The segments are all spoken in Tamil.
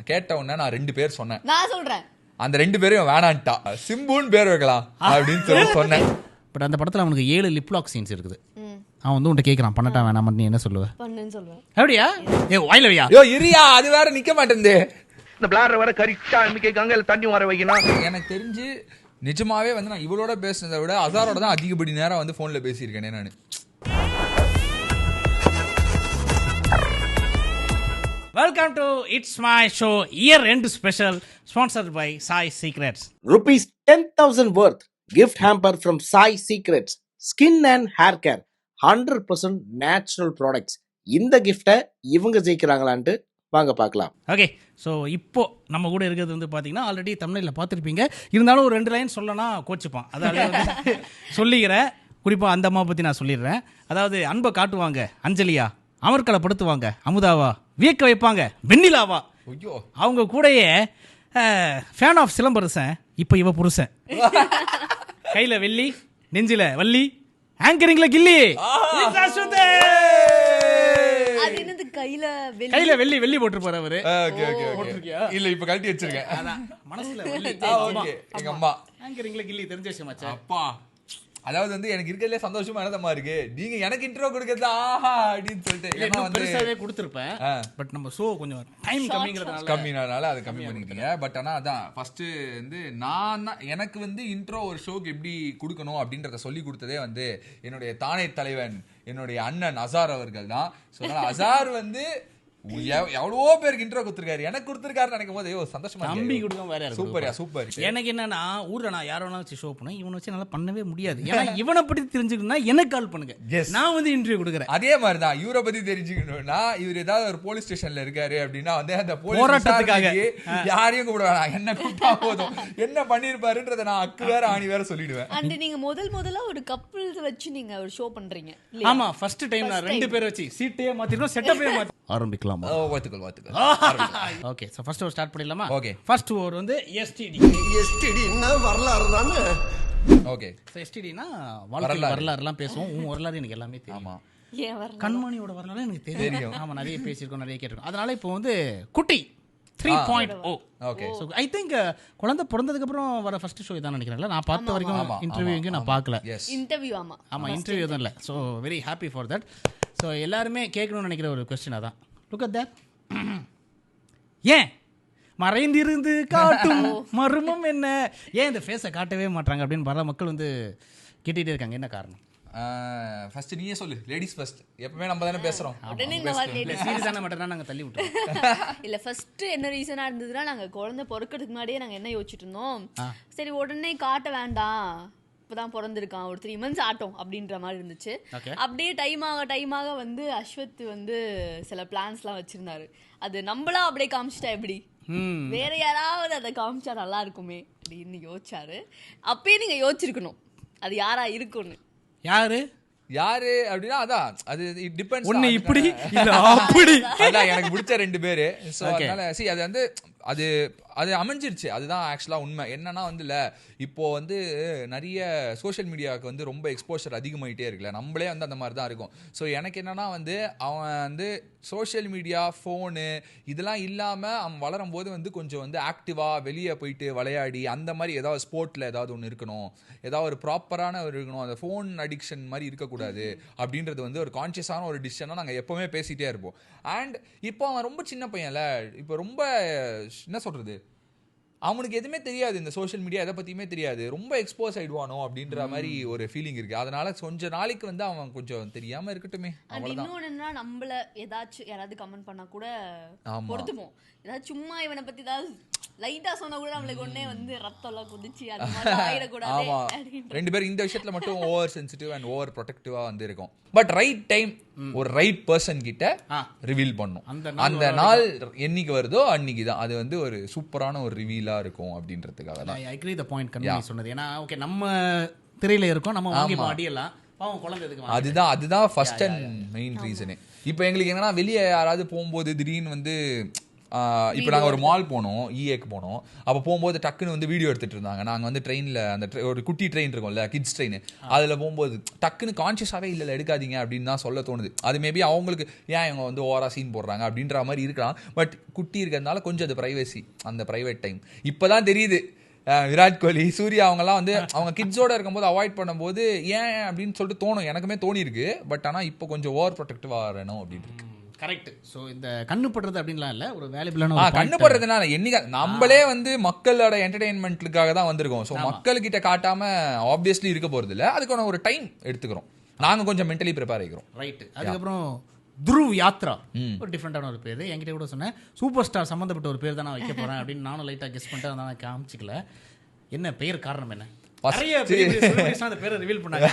கேட்ட உடனே நான் 2 பேர் சொன்னேன். நான் சொல்றேன் அந்த 2 பேரும் வேணான்ட்டா. சிம்புன்னு பேர் வைக்கலாம் அப்படின்னு சொல்லி சொன்னேன். பட் அந்த படத்தில் அவனுக்கு 7 லிப்லாக் சீன்ஸ் இருக்குது. அவன் வந்து உன்ட்ட கேட்குறான் பண்ணட்டா வேணாம், நீ என்ன சொல்லுவ? பண்ணுன்னு சொல்லுவேன். அப்படியா? ஏ வாயிலவையா? ஐயோ இரியா, அது வேற நிக்க மாட்டேங்குது. இந்த பிளார வர கரெக்டா கேட்காங்க, இல்ல தண்ணி வர வைக்கணும். எனக்கு தெரிஞ்சு நிஜமாவே வந்து நான் இவளோட பேசுனதை விட அசாரோட தான் அதிகப்படி நேரம் வந்து போன்ல பேசியிருக்கேனே நான். Welcome to it's my show year end special sponsored by Chai Secrets. Rupees 10,000 worth gift hamper from Sai Secrets. Skin and hair care 100% natural products. இந்த கிஃப்டை இவங்க ஜெயிக்கிறாங்களான்ட்டு வாங்க பார்க்கலாம். ஓகே, ஸோ இப்போ நம்ம கூட இருக்கிறது வந்து பார்த்தீங்கன்னா ஆல்ரெடி தமிழில் பார்த்துருப்பீங்க. இருந்தாலும் ஒரு 2 லைன் சொல்லனா கோச்சிப்பான், அதாவது சொல்லிக்கிறேன். குறிப்பாக அந்த அம்மா பற்றி நான் சொல்லிடுறேன். அதாவது அன்பை காட்டுவாங்க அஞ்சலியா, அமர்களை படுத்துவாங்க அமுதாவா, வியக்க வைப்பாங்க வெண்ணிலாவா. ஐயோ, அவங்க கூடயே ஃபேன் ஆஃப் சிலம்பரசன், இப்போ இவ புருஷன். கையில் வெள்ளி, நெஞ்சில வள்ளி, ஆங்கரிங்ல கில்லி. அது என்னது கையில வெள்ளி போட்டு போற அவரு. இல்ல இப்ப கழட்டி வச்சிருக்கேன் மனசுல வெள்ளி. எங்க அம்மா ஆங்கரிங்ல கில்லி தெரிஞ்ச விஷயம் ஆச்சா? அப்பா, அதாவது வந்து எனக்கு இருக்கிறதுல சந்தோஷமா என்னதமா இருக்கு, நீங்க எனக்கு இன்ட்ரோ கொடுக்கறது ஆஹா அப்படின்னு சொல்லிட்டு. ஏன்னா வந்து பெருசாவே கொடுத்திருப்பேன், பட் நம்ம ஷோ கொஞ்சம் டைம் கம்மினால அதை கம்மி பண்ணிக்கிட்டீங்க. பட் ஆனா அதான் ஃபர்ஸ்ட் வந்து நான் எனக்கு வந்து இன்ட்ரோ ஒரு ஷோக்கு எப்படி கொடுக்கணும் அப்படின்றத சொல்லி கொடுத்ததே வந்து என்னுடைய தானே தலைவன் என்னுடைய அண்ணன் அசார் அவர்கள் தான். ஸோ அசார் வந்து எவ்வளவோ பேருக்கு இன்ட்ரோ கொடுத்துருக்காரு, எனக்கு கொடுத்துருக்காரு நினைக்கும் போது சந்தோஷமா. தம்பி கொடுக்க வேற சூப்பர்யா சூப்பர். எனக்கு என்னன்னா ஊர்ல நான் யார வேணா வச்சு ஷோ பண்ணுவேன், இவனை வச்சு நல்லா பண்ணவே முடியாது. ஏன்னா இவனை பத்தி தெரிஞ்சுக்கணும்னா எனக்கு கால் பண்ணுங்க, நான் வந்து இன்டர்வியூ கொடுக்குறேன். அதே மாதிரிதான் இவரை பத்தி தெரிஞ்சுக்கணும்னா இவர் ஏதாவது ஒரு போலீஸ் ஸ்டேஷன்ல இருக்காரு அப்படின்னா வந்து அந்த போராட்டத்துக்காக யாரையும் கூப்பிட வேணாம், என்ன கூப்பிட்டா போதும், என்ன பண்ணிருப்பாருன்றத நான் அக்கு வேற ஆணி வேற சொல்லிடுவேன். அண்ட் நீங்க முதல்ல ஒரு கப்பிள்ஸ் வச்சு நீங்க ஒரு ஷோ பண்றீங்க. ஆமா, ஃபர்ஸ்ட் டைம் நான் 2 பேர் வச்சு சீட்டையே மாத்திருக்கோம், செட்டப்பே மாத்தி ஆரம்பிக்கலாம். வாத்துக்கள். Okay, so first over start பண்ணிடலாமா? ஓகே, ஃபர்ஸ்ட் ஓவர் வந்து எஸ்டிடி என்ன வரலாறு தானே. ஓகே, சோ எஸ்டிடினா வரலாறுலாம் பேசுவோம். உன் வரலாறு எனக்கு எல்லாமே தெரியும். ஆமா, ஏன் வரல? கண்மணியோட வரலாறு எனக்கு தெரியும். ஆமா, நிறைய பேசியிருக்கோம், நிறைய கேட்டிருக்கோம். அதனால இப்போ வந்து குட்டி 3.0. ஓகே, சோ ஐ திங்க் குழந்தை பிறந்ததுக்கு அப்புறம் வர ஃபர்ஸ்ட் ஷோ இதான் நினைக்கிறேன்ல. நான் பார்த்த வரைக்கும் இன்டர்வியூ எங்கேயும் நான் பார்க்கல. இன்டர்வியூ ஆமா இன்டர்வியூ தான் இல்லை. So very happy for that. So எல்லாருமே கேட்கணும்னு நினைக்கிற ஒரு கொஸ்டின் அதான். Look at that. ஏன் மறைந்திருந்து காட்டும் மர்மம் என்ன, ஏன் இந்த ஃபேஸை காட்டவே மாட்டாங்க அப்படின்னு பல மக்கள் வந்து கேட்டுகிட்டே இருக்காங்க. என்ன காரணம்? ஃபர்ஸ்ட் நீயே சொல்லு. Ladies first. எப்பவுமே நம்ம தானே பேசுறோம். சீரியஸான மட்டும் நாங்கள் தள்ளி விட்டோம். இல்ல ஃபர்ஸ்ட் என்ன ரீசனா இருந்ததுன்னா, நாங்க குழந்தை பிறக்கிறதுக்கு முன்னாடியே நாங்க என்ன யோசிச்சுட்டு இருந்தோம், சரி உடனே காட்ட வேண்டாம், இப்பதான் பிறந்திருக்கான், ஒரு 3 months ஆட்டம் அப்படின்ற மாதிரி இருந்துச்சு. அப்படியே டைம் ஆக வந்து அஸ்வத் வந்து சில பிளான்ஸ்லாம் வச்சிருந்தாரு. அது நம்மளா அப்படியே காமிச்சிட்டா எப்படி, வேற யாராவது அதை காமிச்சா நல்லா இருக்குமே அப்படின்னு யோசிச்சாரு. அப்பயே நீங்க யோசிச்சிருக்கணும் அது யாரா இருக்கும்னு. யாரு அப்படின்னா அதான் அது டிபெண்ட்ஸ். ஒன்னு இப்படி இல்ல அப்படி. அதான் எனக்கு பிடிச்ச 2 பேரு. சோ அதனால அது வந்து அது அமைஞ்சிருச்சு. அதுதான் ஆக்சுவலா உண்மை. என்னன்னா வந்து இல்ல இப்போ வந்து நிறைய சோஷியல் மீடியாவுக்கு வந்து ரொம்ப எக்ஸ்போஷர் அதிகமாயிட்டே இருக்குல்ல, நம்மளே வந்து அந்த மாதிரி தான் இருக்கும். ஸோ எனக்கு என்னன்னா வந்து அவன் வந்து சோஷியல் மீடியா ஃபோனு இதெல்லாம் இல்லாமல் அவன் வளரும் போது வந்து கொஞ்சம் வந்து ஆக்டிவாக வெளியே போயிட்டு விளையாடி அந்த மாதிரி ஏதாவது ஸ்போர்ட்டில் ஏதாவது ஒன்று இருக்கணும், ஏதாவது ஒரு ப்ராப்பரான ஒரு இருக்கணும், அந்த ஃபோன் அடிக்ஷன் மாதிரி இருக்கக்கூடாது அப்படின்றது வந்து ஒரு கான்ஷியஸான ஒரு டிசிஷனாக நாங்கள் எப்போவுமே பேசிகிட்டே இருப்போம். அண்ட் இப்போ அவன் ரொம்ப சின்ன பையன்ல, இப்போ ரொம்ப என்ன சொல்கிறது, அவனுக்கு எதுவுமே தெரியாது, இந்த சோஷியல் மீடியா எதை பற்றியுமே தெரியாது, ரொம்ப எக்ஸ்போஸ் ஆகிடுவானோ அப்படின்ற மாதிரி ஒரு ஃபீலிங் இருக்குது. அதனால கொஞ்சம் நாளைக்கு வந்து அவன் கொஞ்சம் தெரியாமல் இருக்கட்டுமே. இன்னொன்னா நம்மள ஏதாச்சும் யாராவது கமெண்ட் பண்ணா கூட பொறுத்துப்போம். ஏதாவது சும்மா இவனை பற்றி ஏதாவது லைட்டா சொன்னா கூட நம்மளுக்கு ஒன்னே வந்து ரத்தம் எல்லாம் குதிச்சு அது மாதிரி ஆயிடக்கூடாது. 2 பேரும் இந்த விஷயத்துல மட்டும் ஓவர் சென்சிட்டிவ் அண்ட் ஓவர் ப்ரொடெக்டிவா வந்து இருக்கும். பட் ரைட் டைம் ஒரு ரைட் பர்சன் கிட்ட ரிவீல் பண்ணும். அந்த நாள் என்னைக்கு வருதோ அன்னைக்கு தான் அது வந்து ஒரு சூப்பரான ஒரு ரிவீலா இருக்கும் அப்படின்றதுக்காக தான். ஐ அக்ரி தி பாயிண்ட் கண்ணு சொன்னது. ஏன்னா ஓகே நம்ம திரையில இருக்கோம், நம்ம வாங்கி மாடியலாம், பாவம் குழந்தைக்கு அதுதான் ஃபர்ஸ்ட் அண்ட் மெயின் ரீசனே. இப்போ எங்களுக்கு என்னன்னா வெளியே யாராவது போகும்போது திடீர்னு வந்து இப்போ நாங்கள் ஒரு மால் போனோம், EAக்கு போனோம். அப்போ போகும்போது டக்குன்னு வந்து வீடியோ எடுத்துகிட்டு இருந்தாங்க. நாங்கள் வந்து ட்ரெயினில் அந்த ஒரு குட்டி ட்ரெயின் இருக்கும்ல, கிட்ஸ் ட்ரெயின், அதில் போகும்போது டக்குன்னு கான்ஷியஸாகவே இல்லை எடுக்காதீங்க அப்படின்னு தான் சொல்ல தோணுது. அது மேபி அவங்களுக்கு ஏன் இவங்க வந்து ஓவரா சீன் போடுறாங்க அப்படின்ற மாதிரி இருக்கலாம். பட் குட்டி இருக்கிறதுனால கொஞ்சம் அது ப்ரைவசி, அந்த ப்ரைவேட் டைம் இப்போ தான் தெரியுது. விராட் கோலி, சூர்யா அவங்கலாம் வந்து அவங்க கிட்ஸோட இருக்கும்போது அவாய்ட் பண்ணும்போது ஏன் அப்படின்னு சொல்லிட்டு தோணும். எனக்குமே தோணி இருக்கு. பட் ஆனால் இப்போ கொஞ்சம் ஓவர் ப்ரொடெக்டிவாக வரணும் அப்படின்னு இருக்கு. கரெக்ட். ஸோ இந்த கண்ணு படுறது அப்படின்லாம் இல்லை, ஒரு வேல்யூபிளான கண்ணு படுறதுனால என்னைக்கு நம்மளே வந்து மக்களோட என்டர்டெயின்மெண்ட்டுக்காக தான் வந்திருக்கோம். ஸோ மக்கள்கிட்ட காட்டாம ஆப்வியஸ்லி இருக்க போறது இல்லை. அதுக்கான ஒரு டைம் எடுத்துக்கிறோம். நாங்கள் கொஞ்சம் மென்டலி ப்ரிப்பேர் ஆகிக்கிறோம். ரைட்டு. அதுக்கப்புறம் துருவ் யாத்ரா ஒரு டிஃப்ரெண்டான ஒரு பேர். என்கிட்ட கூட சொன்னேன் சூப்பர் ஸ்டார் சம்மந்தப்பட்ட ஒரு பேர் தான் நான் வைக்க போகிறேன் அப்படின்னு. நானும் லைட்டாக கெஸ் பண்ணிட்டு அதை நான் காமிச்சிக்கல. என்ன பெயர் காரணம் என்ன? நிறைய அந்த பேரை ரிவீல் பண்ணாங்க.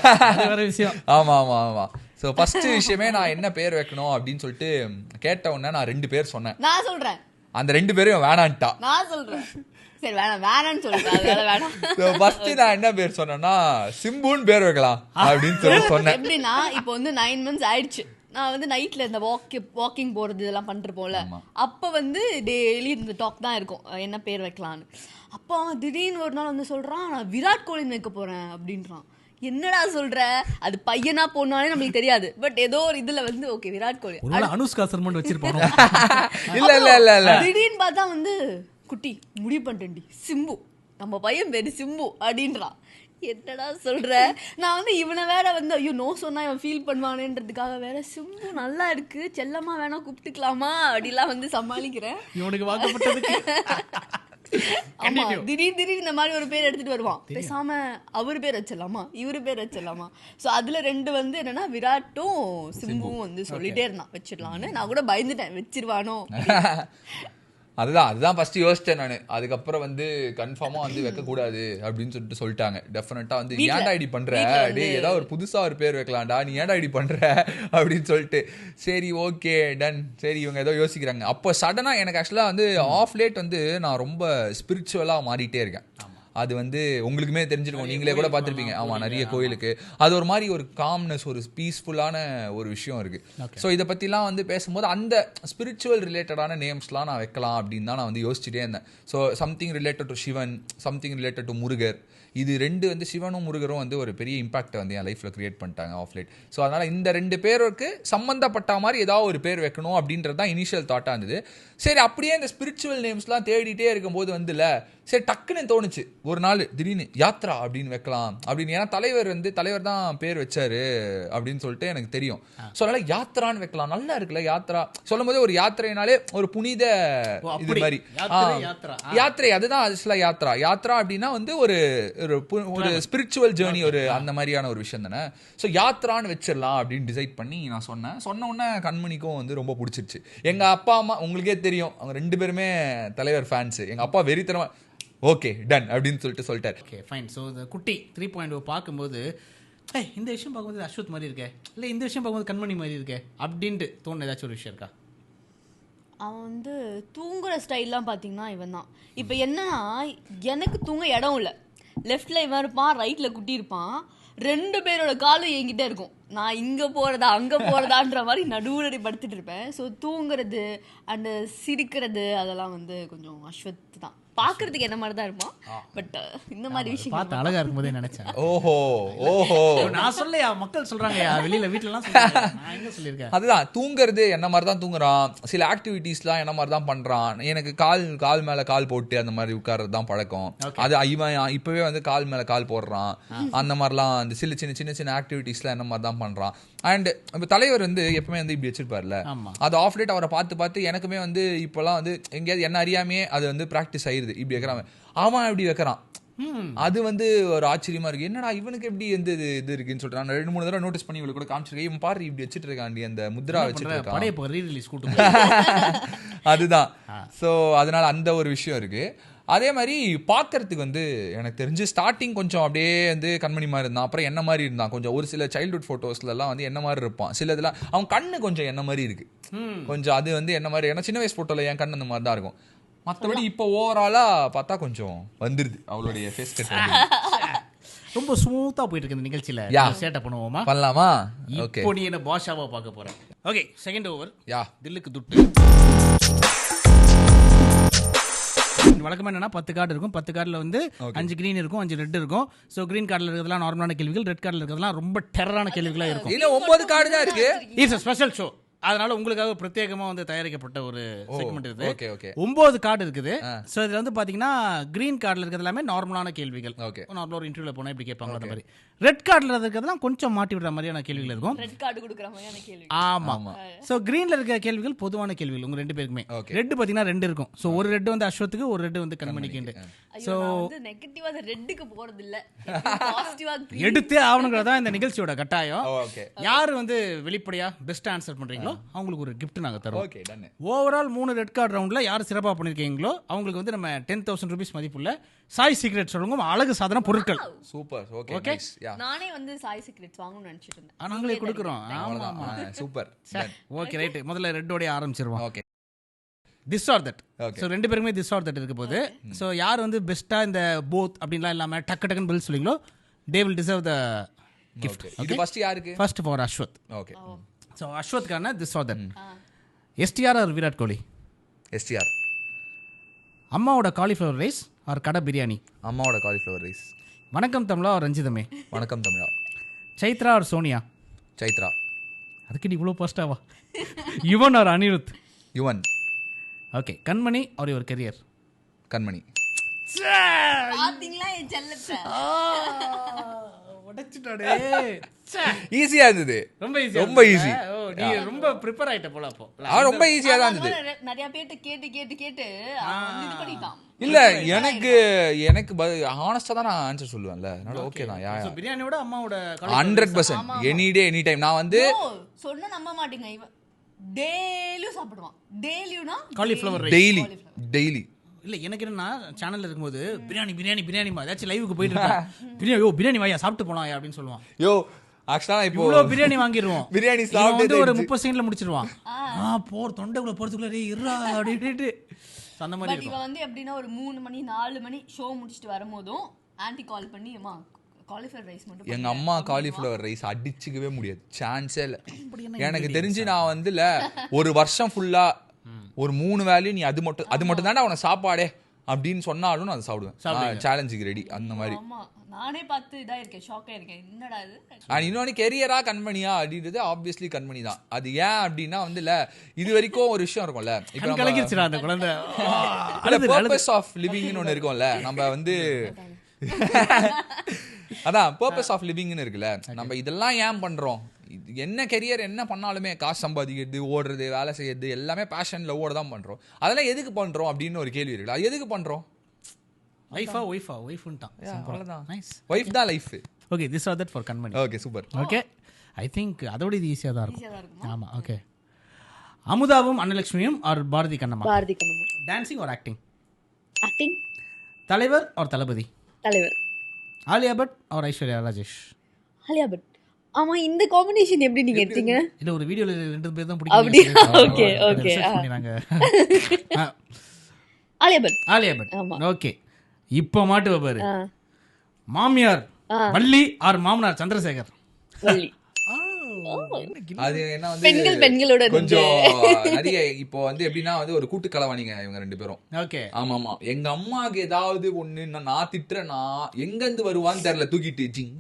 வேற விஷயம். ஆமா. ஸோ ஃபர்ஸ்ட் விஷயமே நான் என்ன பேர் வைக்கணும் அப்படின்னு சொல்லிட்டு கேட்ட உடனே நான் 2 பேர் சொன்னேன். நான் சொல்றேன். அந்த 2 பேரும் வேணான்ட்டா. நான் சொல்றேன். சரி வேணான்னு சொல்றேன். வேணாம். ஃபர்ஸ்ட் நான் என்ன பேர் சொன்னேன்னா சிம்புன்னு பேர் வைக்கலாம் அப்படின்னு சொல்லி சொன்னேன். எப்படின்னா இப்போ வந்து 9 months ஆயிடுச்சு. நான் வந்து நைட்ல இந்த வாக்கிங் போறது இதெல்லாம் பண்ணிருப்போம்ல, அப்ப வந்து டெய்லி இந்த டாக் தான் இருக்கும் என்ன பேர் வைக்கலான்னு. அப்போ அவன் திடீர்னு ஒரு நாள் வந்து சொல்றான் நான் விராட் கோலின்னு வைக்க போறேன் அப்படின்றான். என்னடா சொல்ற? அது பையனா பொண்ணானே நம்மளுக்கு தெரியாது. பட் ஏதோ ஒரு இதுல வந்து ஓகே விராட் கோலி, அனுஷ்கா சர்மன் வச்சிருப்பாங்க. இல்ல திடீர்னு பார்த்தா வந்து குட்டி முடிவு பண்ணிட்டேன்டி சிம்பு, நம்ம பையன் பேரு சிம்பு அப்படின்றான். என்னடா சொல்ற? நான் வந்து இவனை வேற வந்து ஐயோ நோ சொன்னா இவன் ஃபீல் பண்ணுவானேன்றதுக்காக வேற சிம்பு நல்லா இருக்கு செல்லம்மா வேணா கூப்பிட்டுக்கலாமா அப்படிலாம் வந்து சமாளிக்கிறேன். இவனுக்கு வாக்கப்பட்டதுக்கு ஆமா திடீர் இந்த மாதிரி ஒரு பேர் எடுத்துட்டு வருவான். பேசாம அவரு பேர் வச்சிடலாமா இவரு பேர் வச்சிடலாமா. சோ அதுல 2 வந்து என்னன்னா விராட்டும் சிம்புவும் வந்து சொல்லிட்டே இருந்தான் வச்சிடலான்னு. நான் கூட பயந்துட்டேன் வச்சிருவானோ. அதுதான் ஃபர்ஸ்ட் யோசிச்சேன் நான். அதுக்கப்புறம் வந்து கன்ஃபார்மா வந்து வைக்கக்கூடாது அப்படின்னு சொல்லிட்டாங்க. டெஃபினட்டா வந்து ஏன்டா ஐடி பண்ற, டே ஏதாவது ஒரு புதுசா ஒரு பேர் வைக்கலாம்டா, நீ ஏன்டா ஐடி பண்ற அப்படின்னு சொல்லிட்டு சரி ஓகே டன். சரி இவங்க ஏதோ யோசிக்கிறாங்க. அப்போ சடனா எனக்கு ஆக்சுவலா வந்து ஆஃப் லேட் வந்து நான் ரொம்ப ஸ்பிரிச்சுவலா மாறிட்டே இருக்கேன். அது வந்து உங்களுக்குமே தெரிஞ்சிருக்கும், நீங்களே கூட பார்த்துருப்பீங்க. ஆமாம், நிறைய கோயிலுக்கு அது ஒரு மாதிரி ஒரு காம்னஸ், ஒரு பீஸ்ஃபுல்லான ஒரு விஷயம் இருக்கு. ஸோ இதை பற்றிலாம் வந்து பேசும்போது அந்த ஸ்பிரிச்சுவல் ரிலேட்டடான நேம்ஸ்லாம் நான் வைக்கலாம் அப்படின்னு தான் நான் வந்து யோசிச்சுட்டே இருந்தேன். So something related to Sivan, something related to Murugar. இது 2 வந்து சிவனும் முருகரும் வந்து ஒரு பெரிய இம்பாக்டை வந்து என் லைஃப்பில் கிரியேட் பண்ணிட்டாங்க ஆஃப் லேட். ஸோ அதனால் இந்த 2 பேருக்கு சம்மந்தப்பட்ட மாதிரி ஏதாவது ஒரு பேர் வைக்கணும் அப்படின்றது தான் இனிஷியல் தாட்டாக இருந்தது. சரி அப்படியே இந்த ஸ்பிரிச்சுவல் நேம்ஸ்லாம் தேடிட்டே இருக்கும்போது வந்துல சரி டக்குன்னு தோணுச்சு ஒரு நாள் திடீர்னு யாத்ரா அப்படின்னு வைக்கலாம் அப்படின்னு. ஏன்னா தலைவர் தான் பேர் வச்சாரு அப்படின்னு சொல்லிட்டு எனக்கு தெரியும். ஸோ அதனால யாத்ரான்னு வைக்கலாம், நல்லா இருக்குல்ல யாத்ரா சொல்லும் போது. ஒரு யாத்திரைனாலே ஒரு புனித இது மாதிரி யாத்திரை, அதுதான் ஆக்சுவலா யாத்ரா அப்படின்னா வந்து ஒரு ஸ்பிரிச்சுவல் ஜேர்னி, ஒரு அந்த மாதிரியான ஒரு விஷயம் தானே. ஸோ யாத்ரான்னு வச்சிடலாம் அப்படின்னு டிசைட் பண்ணி நான் சொன்ன உடனே கண்மணிக்கும் வந்து ரொம்ப பிடிச்சிருச்சு. எங்க அப்பா அம்மா உங்களுக்கே தெரியும், அவங்க 2 பேருமே தலைவர் ஃபேன்ஸ். எங்க அப்பா வெறித்தனமா ஓகே டன் அப்படின்னு சொல்லிட்டாரு. Okay fine. ஸோ இந்த குட்டி 3.0 பார்க்கும்போது இந்த விஷயம் பார்க்கும்போது அஸ்வத் மாதிரி இருக்கே, இல்லை இந்த விஷயம் பார்க்கும்போது கண்மணி மாதிரி இருக்கே அப்படின்ட்டு தோணுன ஏதாச்சும் ஒரு விஷயம் இருக்கா? அவன் வந்து தூங்குற ஸ்டைல்லாம் பார்த்தீங்கன்னா இவன் தான். இப்போ என்னன்னா எனக்கு தூங்க இடம் இல்லை. லெஃப்ட்ல இவன் இருப்பான், ரைட்ல குட்டி இருப்பான். 2 பேரோட காலும் என்கிட்ட இருக்கும். நான் இங்கே போகிறதா அங்கே போகிறதான்ற மாதிரி நடுவுலடி படுத்துட்டு இருப்பேன். ஸோ தூங்குறது அண்ட் சிரிக்கிறது அதெல்லாம் வந்து கொஞ்சம் அஸ்வத் தான். பாக்குறதுக்கு என்ன மாதிரி தான் இருப்பான். பட் இந்த மாதிரி விஷயம் பார்த்து அழகா இருக்கும்போதே நினைச்சேன். ஓஹோ நான் சொல்லையா, மக்கள் சொல்றாங்கயா வெளியில வீட்டுலலாம் சொல்றாங்க. நான் எங்க சொல்லியிருக்கேன்? அதுதான் தூங்குறது என்ன மாதிரி தான் தூங்குறான். சில ஆக்டிவிட்டீஸ்லாம் என்ன மாதிரி தான் பண்றான். எனக்கு கால் மேல கால் போட்டு அந்த மாதிரி உட்கார்றது தான் பழக்கம். அது இவன் இப்பவே வந்து கால் மேல கால் போடுறான். அந்த மாதிரிலாம் அந்த சின்ன ஆக்டிவிட்டீஸ்லாம் என்ன மாதிரி தான் பண்றான். அண்ட் இப்போ தலைவர் வந்து எப்பவுமே வந்து இப்படி வச்சிருப்பார்ல, அது ஆஃப் லேட் அவரை பார்த்து எனக்குமே வந்து இப்போலாம் வந்து எங்கேயாவது என்ன அறியாமையே அது வந்து ப்ராக்டிஸ் ஆயிருது. இப்படி வைக்கிறான், அவன் இப்படி வைக்கிறான். அது வந்து ஒரு ஆச்சரியமா இருக்கு. என்னடா இவனுக்கு எப்படி எந்த இது இருக்குன்னு சொல்லிட்டு நான் 2-3 தடவை நோட்டீஸ் பண்ணி இவளுக்கு கூட காமிச்சிருக்கேன். இவன் பாரு இப்படி வச்சுட்டு இருக்காண்டி அந்த முத்ரா வச்சுட்டு இருக்கான். அதுதான். ஸோ அதனால அந்த ஒரு விஷயம் இருக்கு. அதே மாதிரி பார்க்கறதுக்கு வந்து எனக்கு தெரிஞ்சு ஸ்டார்டிங் கொஞ்சம் அப்படியே வந்து கண்மணி மாதிரி இருந்தான். அப்புறம் என்ன மாதிரி இருந்தான் கொஞ்சம். ஒரு சில சைல்ட்ஹுட் ஃபோட்டோஸ்லாம் வந்து என்ன மாதிரி இருப்பான். சில இதெல்லாம் அவன் கண்ணு கொஞ்சம் என்ன மாதிரி இருக்கு கொஞ்சம். அது வந்து என்ன மாதிரி, ஏன்னா சின்ன வயசு ஃபோட்டோவில் என் கண்ணு அந்த மாதிரி தான் இருக்கும். மற்றபடி இப்போ ஓவராலா பார்த்தா கொஞ்சம் வந்துருது அவளுடைய ஃபேஸ் கட். ரொம்ப ஸ்மூத்தா போயிட்டு இருக்கு இந்த நிகழ்ச்சியில. சேட்டை பண்ணுவோமா? பண்ணலாமா? ஓகே. இப்போ நீ என்ன பாஷாவா பார்க்க போற? Okay, second over. தில்லுக்கு துட்டு. வழக்கமாக என்னன்னா 10 கார்டு இருக்கும். 10 கார்டில் வந்து 5 கிரீன் இருக்கும், 5 ரெட் இருக்கும். ஸோ கிரீன் கார்டில் இருக்கிறதுலாம் நார்மலான கேள்விகள், ரெட் கார்டில் இருக்கிறதுலாம் ரொம்ப டெரரான கேள்விகளாக இருக்கும். இல்ல 9 கார்டு தான் இருக்கு. இட்ஸ் ஸ்பெஷல் ஷோ, அதனால உங்களுக்காக பிரத்யேகமா வந்து தயாரிக்கப்பட்ட ஒரு செக்மெண்ட் இது. Okay okay. 9 கார்டு இருக்குது. சோ இதுல வந்து பாத்தீங்கன்னா கிரீன் கார்டுல இருக்கிறது எல்லாமே நார்மலான கேள்விகள். நார்மலா ஒரு இன்டர்வியூல போனா இப்படி கேட்பாங்க அந்த மாதிரி. ரெட் கார்டுல இருக்கிறதெல்லாம் கொஞ்சம் மாட்டி விடுற மாதிரியான கேள்விகள் இருக்கும். ரெட் கார்டு கொடுக்குற மாதிரியான கேள்வி. ஆமா. சோ கிரீன்ல இருக்கிற கேள்விகள் பொதுவான கேள்விகள் உங்க ரெண்டு பேருக்குமே. ரெட் பாத்தீங்கன்னா 2 இருக்கும். சோ ஒரு ரெட் வந்து அஸ்வத்துக்கு, ஒரு ரெட் வந்து கண்மணிக்கு. சோ வந்து நெகட்டிவா அந்த ரெட்டுக்கு போறது இல்ல, பாசிட்டிவா எடுத்தே ஆவணுங்கிறது தான் இந்த நிகழ்ச்சியோட கட்டாயம். யாரு வந்து வெளிப்படையா பெஸ்ட் ஆன்சர் பண்றீங்களோ அவங்களுக்கு ஒரு gift நாங்க தரோம். Okay done. Overall 3 red card ரவுண்ட்ல யார் சிறப்பா பண்ணிருக்கீங்களோ அவங்களுக்கு வந்து நம்ம 10,000 ரூபீஸ் மதிப்புள்ள சாய் சீக்ரெட் சொல்லுங்க அழகு சாதன பொருட்கள். சூப்பர். ஓகே. நானே வந்து சாய் சீக்ரெட்ஸ் வாங்கணும்னு நினைச்சிட்டு இருந்தேன். நாங்களே கொடுக்குறோம். ஆமா சூப்பர். Okay right. முதல்ல ரெட்டோட ஆரம்பிச்சிருவோம். Okay. This R that. So ரெண்டு பேருக்குமே திஸ் ஆர் தட் இருக்க போது. ஸோ யார் வந்து பெஸ்டா இந்த போத் அப்படின்லாம் இல்லாம டக்கு டக்குன்னு பதில் சொல்லிங்களோ they will deserve the gift. இது ஃபர்ஸ்ட் யாருக்கு? First for Ashwath. Okay. So அஸ்வத்கான this R that. STR or Virat Kohli? STR. அம்மாவோட காலிஃப்ளவர் ரைஸ் ஆர் கடை பிரியாணி? அம்மாவோட காலிஃப்ளவர் ரைஸ். வணக்கம் தமிழா ஆர் ரஞ்சிதமே? வணக்கம் தமிழா. சைத்ரா ஆர் சோனியா? சைத்ரா. அதுக்கு நீ இவ்வளோ ஃபர்ஸ்டாவா? Yuvan R Anirudh? Yuvan. Okay. Kanmani R your career? கண்மணி. பாத்தீங்களா என் செல்லத்தை? உடைச்சிட்டாடே. ஈஸியா இருந்தது. ரொம்ப ஈஸி. ரொம்ப ஈஸி. ஓ நீ ரொம்ப ப்ரிப்பேர் ஆயிட்ட போல அப்போ. ரொம்ப ஈஸியா தான் இருந்தது. நிறைய பேர்ட்ட கேட்டு அவன் வந்து இது பண்ணிட்டான். இல்ல எனக்கு ஹானஸ்டா தான் நான் ஆன்சர் சொல்லுவேன்ல, அதனால ஓகே தான். சோ பிரியாணியோட அம்மாவோட 100% எனி டே எனி டைம். நான் வந்து சொன்னா நம்ப மாட்டீங்க, இவன் டெய்லியும் சாப்பிடுவான். டெய்லியும்னா காலிஃப்ளவர் ரைஸ் டெய்லி. இல்ல எனக்கு என்னன்னா சேனல்ல இருக்கும்போது பிரியாணி ஏதாச்சும் லைவுக்கு போயிட்டு இருக்கேன், பிரியாணி வாயா சாப்பிட்டு போலாம் அப்படின்னு சொல்லுவான். யோ ஆக்சுவலா இப்போ இவ்வளவு பிரியாணி வாங்கிடுவோம். பிரியாணி சாப்பிட்டு ஒரு 30 செகண்ட்ல முடிச்சிருவான். தொண்டைக்குள்ள போறதுக்குள்ள இருறா அப்படின்ட்டு அந்த மாதிரி இருக்கும். இவன் வந்து எப்படின்னா ஒரு 3 மணி 4 மணி ஷோ முடிச்சுட்டு வரும்போதும் ஆன்ட்டி கால் பண்ணி அம்மா காலிஃப்ளவர் ரைஸ் மட்டும். எங்க அம்மா காலிஃப்ளவர் ரைஸ் அடிச்சுக்கவே முடியாது, சான்ஸே இல்லை. எனக்கு தெரிஞ்சு நான் வந்து ஒரு வருஷம் ஃபுல்லா ஒரு 3 வேளையும் நீ அது மட்டும் தானே அவனை சாப்பாடே அப்படின்னு சொன்னாலும் நான் அதை சாப்பிடுவேன். சேலஞ்சுக்கு ரெடி அந்த மாதிரி. நானே பார்த்து இதா இருக்கேன், ஷாக்கா இருக்கேன், என்னடா இது. இன்னொன்னு கெரியரா கண்மணியா அப்படின்றது ஆப்வியஸ்லி கண்மணி தான். அது ஏன் அப்படின்னா வந்து இது வரைக்கும் ஒரு விஷயம் இருக்கும்ல, இப்போ கலக்கிடுச்சுடா அந்த குழந்தை. பர்பஸ் ஆஃப் லிவிங்னு ஒன்று இருக்கும்ல, நம்ம வந்து அதான் பர்பஸ் ஆஃப் லிவிங்னு இருக்குல்ல, நம்ம இதெல்லாம் ஏன் பண்றோம், என்ன கெரியர் என்ன பண்ணாலுமே காசு சம்பாதிக்கிறது, ஓடுறது, வேலை செய்யறது எல்லாமே பேஷன் லவ்வோட தான் பண்றோம். அதெல்லாம் எதுக்கு பண்றோம் அப்படின்னு ஒரு கேள்வி இருக்குல்ல, அது எதுக்கு பண்றோம்? வைஃப் தான் life. Okay, this R that for Kanmani. Okay super. Okay, I think அதோட இது ஈஸியா தான் இருக்கும். ஆமா. ஓகே. அமுதாவும் அன்னலட்சுமியும் or Bharathi Kannamma? Bharathi Kannamma. Dancing or acting? Acting. Thalaivar or Thalapathy? Thalaivar. Alia Bhatt or Aishwarya Rajesh? Alia Bhatt. ஆமா, இந்த காம்பினேஷன் எப்படி நீங்க எடுத்தீங்க? இல்ல ஒரு வீடியோல 2 பேர் தான் பிடிக்கும். அப்படியே. Okay okay. Alia Bhatt. Alia Bhatt. Okay. இப்போ மாட்டுவ பாரு. மாமியார் வள்ளி ஆர் மாமனார் சந்திரசேகர்? வள்ளி. அது என்ன வந்து பெண்களோட கொஞ்சம் நிறைய இப்போ வந்து எப்படின்னா வந்து ஒரு கூட்டு கலவாணிங்க இவங்க 2 பேரும். ஓகே. ஆமா. எங்க அம்மாக்கு ஏதாவது ஒண்ணு நான் திட்டுறேன்னா எங்க இருந்து வருவான்னு தெரியல, தூக்கிட்டு ஜிங்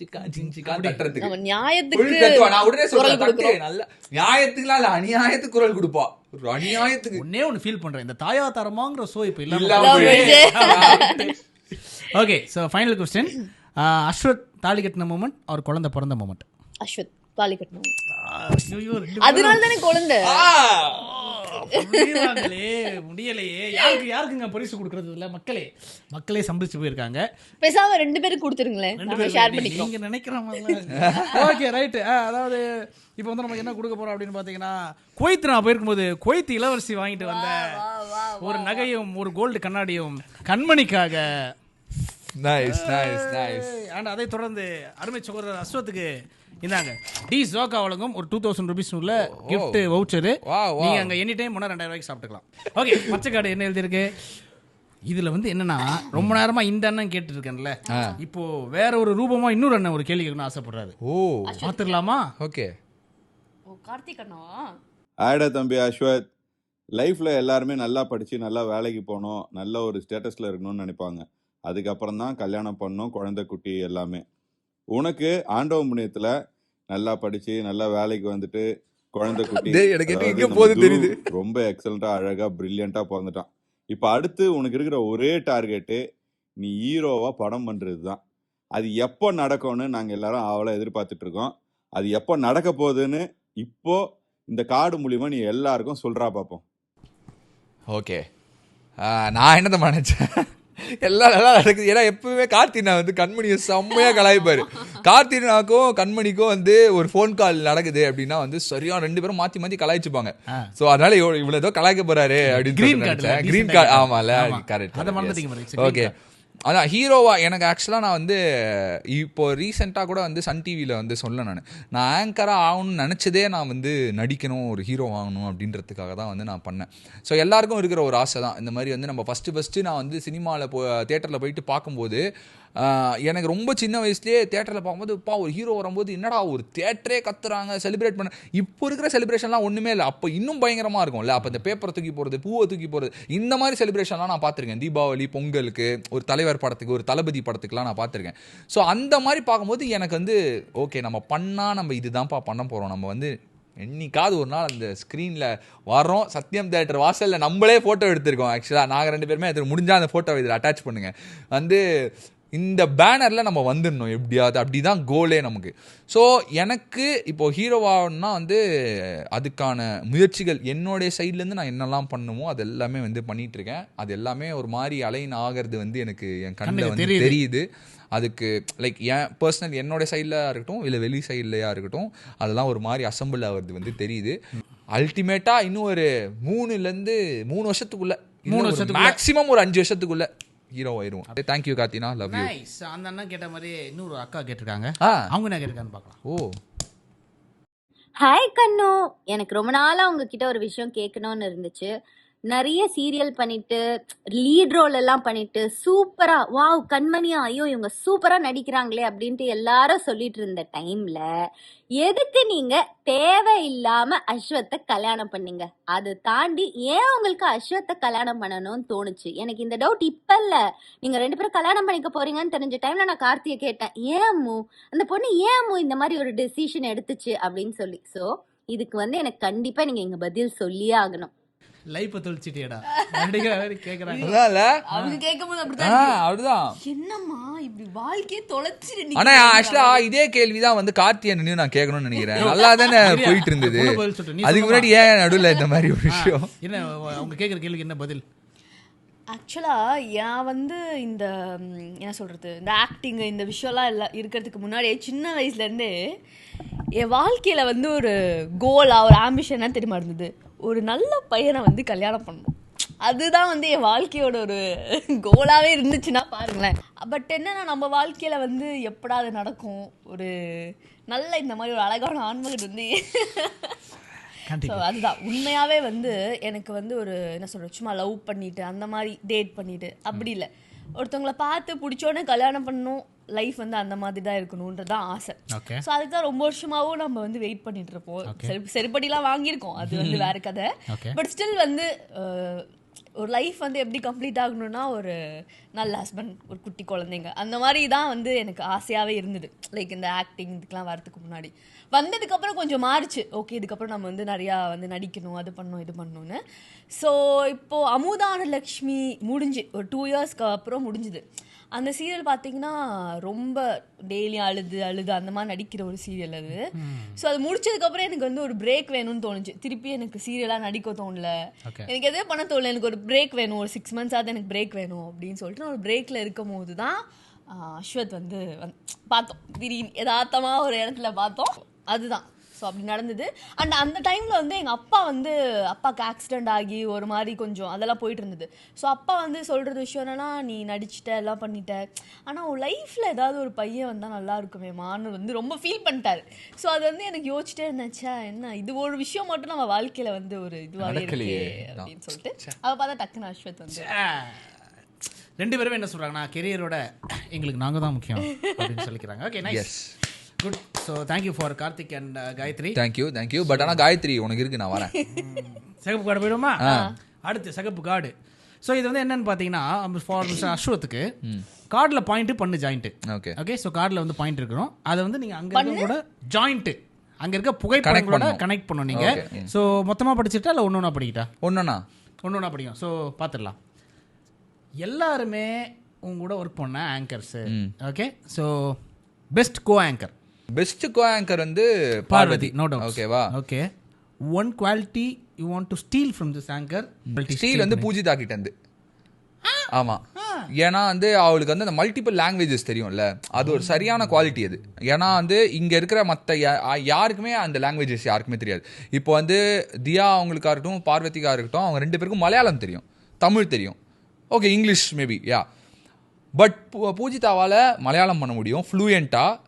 சிக்கா தட்டுறதுக்கு நியாயத்துக்கு நான் உடனே சொல்றேன். நல்ல நியாயத்துக்குலாம் இல்ல, அநியாயத்துக்கு குரல் கொடுப்பா. ஒரு அநியாயத்துக்கு ஒன்னு ஃபீல் பண்றேன், இந்த தாயா தரமாங்கிற ஷோ இப்ப இல்ல. Okay, so final question. Ashwath தாலி கட்டின மொமெண்ட் ஆர் குழந்தை பிறந்த மொமெண்ட்? அஸ்வத் தாலி கட்டின. அதனால தானே குழந்தை. முடியலையே. யாருக்குங்க பரிசு கொடுக்கறது இல்ல? மக்களே சம்பிச்சு போயிருக்காங்க. பேசாம 2 பேருக்கு கொடுத்துருங்களேன், நாம ஷேர் பண்ணிக்கலாம். நீங்க நினைக்கிற மாதிரி. Okay right. அதாவது இப்போ வந்து நம்ம என்ன கொடுக்க போறோம் அப்படின்னு பாத்தீங்கன்னா, குவைத் நான் போயிருக்கும்போது குவைத் இளவரசி வாங்கிட்டு வந்த ஒரு நகையும் ஒரு கோல்டு கண்ணாடியும் கண்மணிக்காக. நைஸ். அண்ட் அதை தொடர்ந்து அருமை சகோதரர் அஸ்வத்துக்கு இந்தாங்க டி ஜோக்கா வழங்கும் ஒரு 2000 ரூபீஸ் உள்ள கிஃப்ட் வவுச்சர். நீங்க அங்க எனி டைம் 2000 ரூபாய்க்கு சாப்பிட்டுக்கலாம். ஓகே, பச்சை கார்டு என்ன எழுதிருக்கு இதுல வந்து என்னன்னா, ரொம்ப நேரமா இந்த அண்ணன் கேட்டு இருக்கேன்ல, இப்போ வேற ஒரு ரூபமா இன்னொரு அண்ணன் ஒரு கேள்வி கேட்கணும்னு ஆசைப்படுறாரு. பாத்துடலாமா? ஓகே. கார்த்திக் அண்ணா. ஆடா தம்பி அஸ்வத், லைஃப்பில் எல்லாருமே நல்லா படித்து நல்லா வேலைக்கு போகணும், நல்ல ஒரு ஸ்டேட்டஸில் இருக்கணும்னு நினைப்பாங்க. அதுக்கப்புறம் தான் கல்யாணம் பண்ணணும், குழந்தை குட்டி எல்லாமே. உனக்கு ஆண்டவ புண்ணியத்தில் நல்லா படித்து நல்லா வேலைக்கு வந்துட்டு குழந்தை குட்டி, எனக்கு அதாவது எங்க நம்ம போகுது துரு தெரியுது. ரொம்ப எக்ஸலண்ட்டாக அழகாக ப்ரில்லியண்ட்டாக பிறந்துட்டான். இப்போ அடுத்து உனக்கு இருக்கிற ஒரே டார்கெட்டு நீ ஹீரோவாக படம் பண்ணுறது தான். அது எப்போ நடக்கும்னு நாங்கள் எல்லாரும் அவளை எதிர்பார்த்துட்டு இருக்கோம். அது எப்போ நடக்க போகுதுன்னு இப்போ இந்த கார்டு மூலியமா நீ எல்லாருக்கும் சொல்றா பார்ப்போம். ஓகே, நான் என்னதான் நினைச்சேன், எல்லாம் நல்லா நடக்குது. ஏன்னா எப்பவுமே கார்த்தினா வந்து கண்மணியை செம்மையாக கலாய்ப்பாரு. கார்த்தினாக்கும் கண்மணிக்கும் வந்து ஒரு ஃபோன் கால் நடக்குது அப்படின்னா வந்து சரியா 2 பேரும் மாற்றி மாற்றி கலாய்ச்சிப்பாங்க. ஸோ அதனால இவ்வளோ ஏதோ கலாய்க்க போறாரு அப்படின்னு கிரீன் கார்டு. ஆமால, கரெக்ட். ஓகே, அதான் ஹீரோவா எனக்கு ஆக்சுவலாக நான் வந்து இப்போ ரீசெண்டாக கூட வந்து சன் டிவியில் வந்து சொல்ல நான் ஆங்கராக ஆகணும்னு நினச்சதே நான் வந்து நடிக்கணும், ஒரு ஹீரோ ஆகணும் அப்படின்றதுக்காக தான் வந்து நான் பண்ணேன். ஸோ எல்லாருக்கும் இருக்கிற ஒரு ஆசை தான் இந்த மாதிரி வந்து நம்ம ஃபஸ்ட்டு நான் வந்து சினிமாவில் தியேட்டரில் போயிட்டு பார்க்கும்போது எனக்கு ரொம்ப சின்ன வயசுலேயே தேட்டரில் பார்க்கும்போது ஒரு ஹீரோ வரும்போது என்னடா ஒரு தேட்டரே கத்துறாங்க, செலிப்ரேட் பண்ண. இப்போ இருக்கிற செலிப்ரேஷன்லாம் ஒன்றுமே இல்லை, அப்போ இன்னும் பயங்கரமாக இருக்கும்ல. அப்போ இந்த பேப்பரை தூக்கி போகிறது, பூவை தூக்கி போகிறது, இந்த மாதிரி செலிப்ரேஷன்லாம் நான் பார்த்துருக்கேன். தீபாவளி, பொங்கலுக்கு, ஒரு தலைவர் படத்துக்கு, ஒரு தளபதி படத்துக்குலாம் நான் பார்த்துருக்கேன். ஸோ அந்த மாதிரி பார்க்கும்போது எனக்கு வந்து ஓகே, நம்ம பண்ணால் நம்ம இதுதான்ப்பா பண்ண போகிறோம். நம்ம வந்து என்னைக்காவது ஒரு நாள் அந்த ஸ்க்ரீனில் வரோம், சத்யம் தேட்டர் வாசலில் நம்மளே ஃபோட்டோ எடுத்திருக்கோம். ஆக்சுவலாக நாங்கள் 2 பேருமே அது முடிஞ்சால் அந்த ஃபோட்டோவை இதில் அட்டாச் பண்ணுங்கள். வந்து இந்த பேனரில் நம்ம வந்துடணும் எப்படியாவது, அப்படி தான் கோலே நமக்கு. ஸோ எனக்கு இப்போது ஹீரோவாகனா வந்து அதுக்கான முயற்சிகள் என்னுடைய சைட்லேருந்து நான் என்னெல்லாம் பண்ணுமோ அது எல்லாமே வந்து பண்ணிகிட்ருக்கேன். அது எல்லாமே ஒரு மாதிரி அலைன் ஆகிறது வந்து எனக்கு என் கண்ணில் வந்து தெரியுது. அதுக்கு லைக் என் பர்சனல் என்னோடய சைடில் இருக்கட்டும் இல்லை வெளி சைட்லையாக இருக்கட்டும், அதெல்லாம் ஒரு மாதிரி அசம்பிள் ஆகிறது வந்து தெரியுது. அல்டிமேட்டாக இன்னும் ஒரு 3 வருஷத்துக்குள்ளே, மேக்ஸிமம் ஒரு 5 வருஷத்துக்குள்ளே ஹீரோ ஆயிரும். தேங்க்யூ கார்த்தினா, லவ் யூ. அந்த அண்ணன் கேட்ட மாதிரி இன்னொரு அக்கா கேட்டிருக்காங்க, அவங்க என்ன கேட்டிருக்கான்னு பார்க்கலாம். ஓ, ஹாய் கண்ணு, எனக்கு ரொம்ப நாளாக உங்ககிட்ட ஒரு விஷயம் கேட்கணும்னு இருந்துச்சு. நிறைய சீரியல் பண்ணிட்டு லீட் ரோல் எல்லாம் பண்ணிட்டு சூப்பரா வாவ் கண்மணியா ஐயோ இவங்க சூப்பரா நடிக்கிறாங்களே அப்படின்ட்டு எல்லாரும் சொல்லிட்டு இருந்த டைம்ல எதுக்கு நீங்க தேவையில்லாம அஸ்வத்தை கல்யாணம் பண்ணீங்க? அது தாண்டி ஏன் உங்களுக்கு அஸ்வத்தை கல்யாணம் பண்ணணும்னு தோணுச்சு? எனக்கு இந்த டவுட் இப்ப இல்ல, நீங்க 2 பேரும் கல்யாணம் பண்ணிக்க போறீங்கன்னு தெரிஞ்ச டைம்ல நான் கார்த்தியை கேட்டேன், ஏன் அந்த பொண்ணு ஏன் இந்த மாதிரி ஒரு டெசிஷன் எடுத்துச்சு அப்படின்னு சொல்லி. ஸோ இதுக்கு வந்து எனக்கு கண்டிப்பா நீங்க இங்க பதில் சொல்லியே ஆகணும். லைஃப் தொலைச்சிட்டியடா கேக்குறாங்க. அவங்க கேட்கும்போது அப்படிதான் என்னம்மா இப்படி வாழ்க்கையே தொலைச்சிரு. ஆனா ஆக்சுவலா இதே கேள்விதான் வந்து கார்த்தியன்னு நான் கேட்கணும்னு நினைக்கிறேன். நல்லா தானே போயிட்டு இருந்தது. அதுக்கு முன்னாடி ஏன் நடுவில் இந்த மாதிரி ஒரு விஷயம்? என்ன அவங்க கேட்குற கேள்விக்கு என்ன பதில்? ஆக்சுவலாக நான் வந்து இந்த என்ன சொல்கிறது, இந்த ஆக்டிங்கு இந்த விஷயம்லாம் எல்லாம் இருக்கிறதுக்கு முன்னாடியே சின்ன வயசுலேருந்தே என் வாழ்க்கையில் வந்து ஒரு கோலாக ஒரு ஆம்பிஷனாக தெரியுமா இருந்தது, ஒரு நல்ல பையனை வந்து கல்யாணம் பண்ணணும். அதுதான் வந்து என் வாழ்க்கையோட ஒரு கோலாகவே இருந்துச்சுன்னா பாருங்களேன். பட் என்னன்னா நம்ம வாழ்க்கையில் வந்து எப்படா அது நடக்கும், ஒரு நல்ல இந்த மாதிரி ஒரு அழகான ஆண்மகன் வந்து ஸோ அதுதான் உண்மையாகவே வந்து எனக்கு வந்து ஒரு என்ன சொல்கிறது, சும்மா லவ் பண்ணிவிட்டு அந்த மாதிரி டேட் பண்ணிவிட்டு அப்படி இல்லை, ஒருத்தவங்களை பார்த்து பிடிச்சோன்னே கல்யாணம் பண்ணணும், லைஃப் வந்து அந்த மாதிரி தான் இருக்கணுன்றது தான் ஆசை. ஸோ அதுக்கு தான் ரொம்ப வருஷமாகவும் நம்ம வந்து வெயிட் பண்ணிட்டு இருப்போம். செருப்படிலாம் வாங்கியிருக்கோம், அது வந்து வேறு கதை. பட் ஸ்டில் வந்து ஒரு லைஃப் வந்து எப்படி கம்ப்ளீட் ஆகணும்னா ஒரு நல்ல ஹஸ்பண்ட், ஒரு குட்டி குழந்தைங்க, அந்த மாதிரி தான் வந்து எனக்கு ஆசையாகவே இருந்தது. லைக் இந்த ஆக்டிங் இதுக்கெலாம் வரதுக்கு முன்னாடி. வந்ததுக்கப்புறம் கொஞ்சம் மாறிச்சு, ஓகே இதுக்கப்புறம் நம்ம வந்து நிறையா வந்து நடிக்கணும், அது பண்ணணும் இது பண்ணணும்னு. ஸோ இப்போது அமுதான லக்ஷ்மி முடிஞ்சு ஒரு 2 இயர்ஸ்க்கு அப்புறம் முடிஞ்சுது. அந்த சீரியல் பார்த்தீங்கன்னா ரொம்ப டெய்லியும் அழுது அந்த மாதிரி நடிக்கிற ஒரு சீரியல் அது. ஸோ அது முடிச்சதுக்கப்புறம் எனக்கு வந்து ஒரு பிரேக் வேணும்னு தோணுச்சு. திருப்பி எனக்கு சீரியலாக நடிக்க தோணல, எனக்கு எதுவே பண்ண தோணல, எனக்கு ஒரு பிரேக் வேணும், ஒரு 6 months ஆகுது எனக்கு பிரேக் வேணும் அப்படின்னு சொல்லிட்டு நான் ஒரு பிரேக்கில் இருக்கும் போது தான் அஸ்வத் வந்து பார்த்தோம். திடீர்னு யதார்த்தமாக ஒரு இடத்துல பார்த்தோம், அதுதான். ஸோ அப்படி நடந்தது. அண்ட் அந்த டைமில் வந்து எங்கள் அப்பாவுக்கு ஆக்சிடெண்ட் ஆகி ஒரு மாதிரி கொஞ்சம் அதெல்லாம் போயிட்டு இருந்தது. ஸோ அப்பா வந்து சொல்கிறது விஷயம் என்னன்னா, நீ நடிச்சிட்ட எல்லாம் பண்ணிட்ட, ஆனால் உன் லைஃப்பில் ஏதாவது ஒரு பையன் வந்தால் நல்லா இருக்குமேமான்னு வந்து ரொம்ப ஃபீல் பண்ணிட்டாரு. ஸோ அது வந்து எனக்கு யோசிச்சுட்டே இருந்துச்சா, என்ன இது ஒரு விஷயம் மட்டும் நம்ம வாழ்க்கையில் வந்து ஒரு இதுவாகவே இருக்கு அப்படின்னு சொல்லிட்டு அவ பார்த்தா டக்குன்னு அஸ்வத் வந்து 2 பேருமே என்ன சொல்கிறாங்கன்னா, கெரியரோட எங்களுக்கு நாங்கள் தான் முக்கியம் அப்படின்னு சொல்லிக்கிறாங்க. Okay, nice, good. So thank you for Karthik and Gayathri. Thank you. But ஆனால் காயத்ரி உனக்கு இருக்கு, நான் வரேன். சிகப்பு கார்டு போயிடுமா? அடுத்து சிகப்பு கார்டு. ஸோ இது வந்து என்னன்னு பார்த்தீங்கன்னா ஃபார் அஸ்வத்துக்கு கார்டில் பாயிண்ட் பண்ணு ஜாயிண்ட். Okay okay. ஸோ கார்டில் வந்து பாயிண்ட் இருக்கணும். அதை வந்து நீங்கள் அங்கே கூட ஜாயிண்ட் அங்கே இருக்க புகைப்படங்களோட கனெக்ட் பண்ணணும் நீங்கள். ஸோ மொத்தமாக படிச்சுட்டா இல்லை ஒன்று ஒன்றா படிக்கிட்டா? ஒன்று படிக்கும். ஸோ பார்த்துடலாம். எல்லாருமே உங்க கூட ஒர்க் பண்ண anchors. Okay. So best co anchor வந்து பார்வதி. No doubt. ஓகேவா? Okay. One quality you want to steal from this anchor. Steal வந்து பூஜிதா கிட்ட இருந்து. ஆமா. ஏன்னா வந்து அவளுக்கு வந்து அந்த மல்டிபிள் லாங்குவேஜஸ் தெரியும்ல, அது ஒரு சரியான குவாலிட்டி அது. ஏன்னா வந்து இங்க இருக்கிற மற்ற யாருக்குமே அந்த லாங்குவேஜஸ் யாருக்குமே தெரியாது. இப்போ வந்து தியா அவங்களுக்கா இருக்கட்டும், பார்வதிக்கா இருக்கட்டும், அவங்க 2 பேருக்கும் மலையாளம் தெரியும், தமிழ் தெரியும், okay, English maybe, yeah. But பூஜிதாவால் மலையாளம் பண்ண முடியும் ஃப்ளூயண்ட்டாக,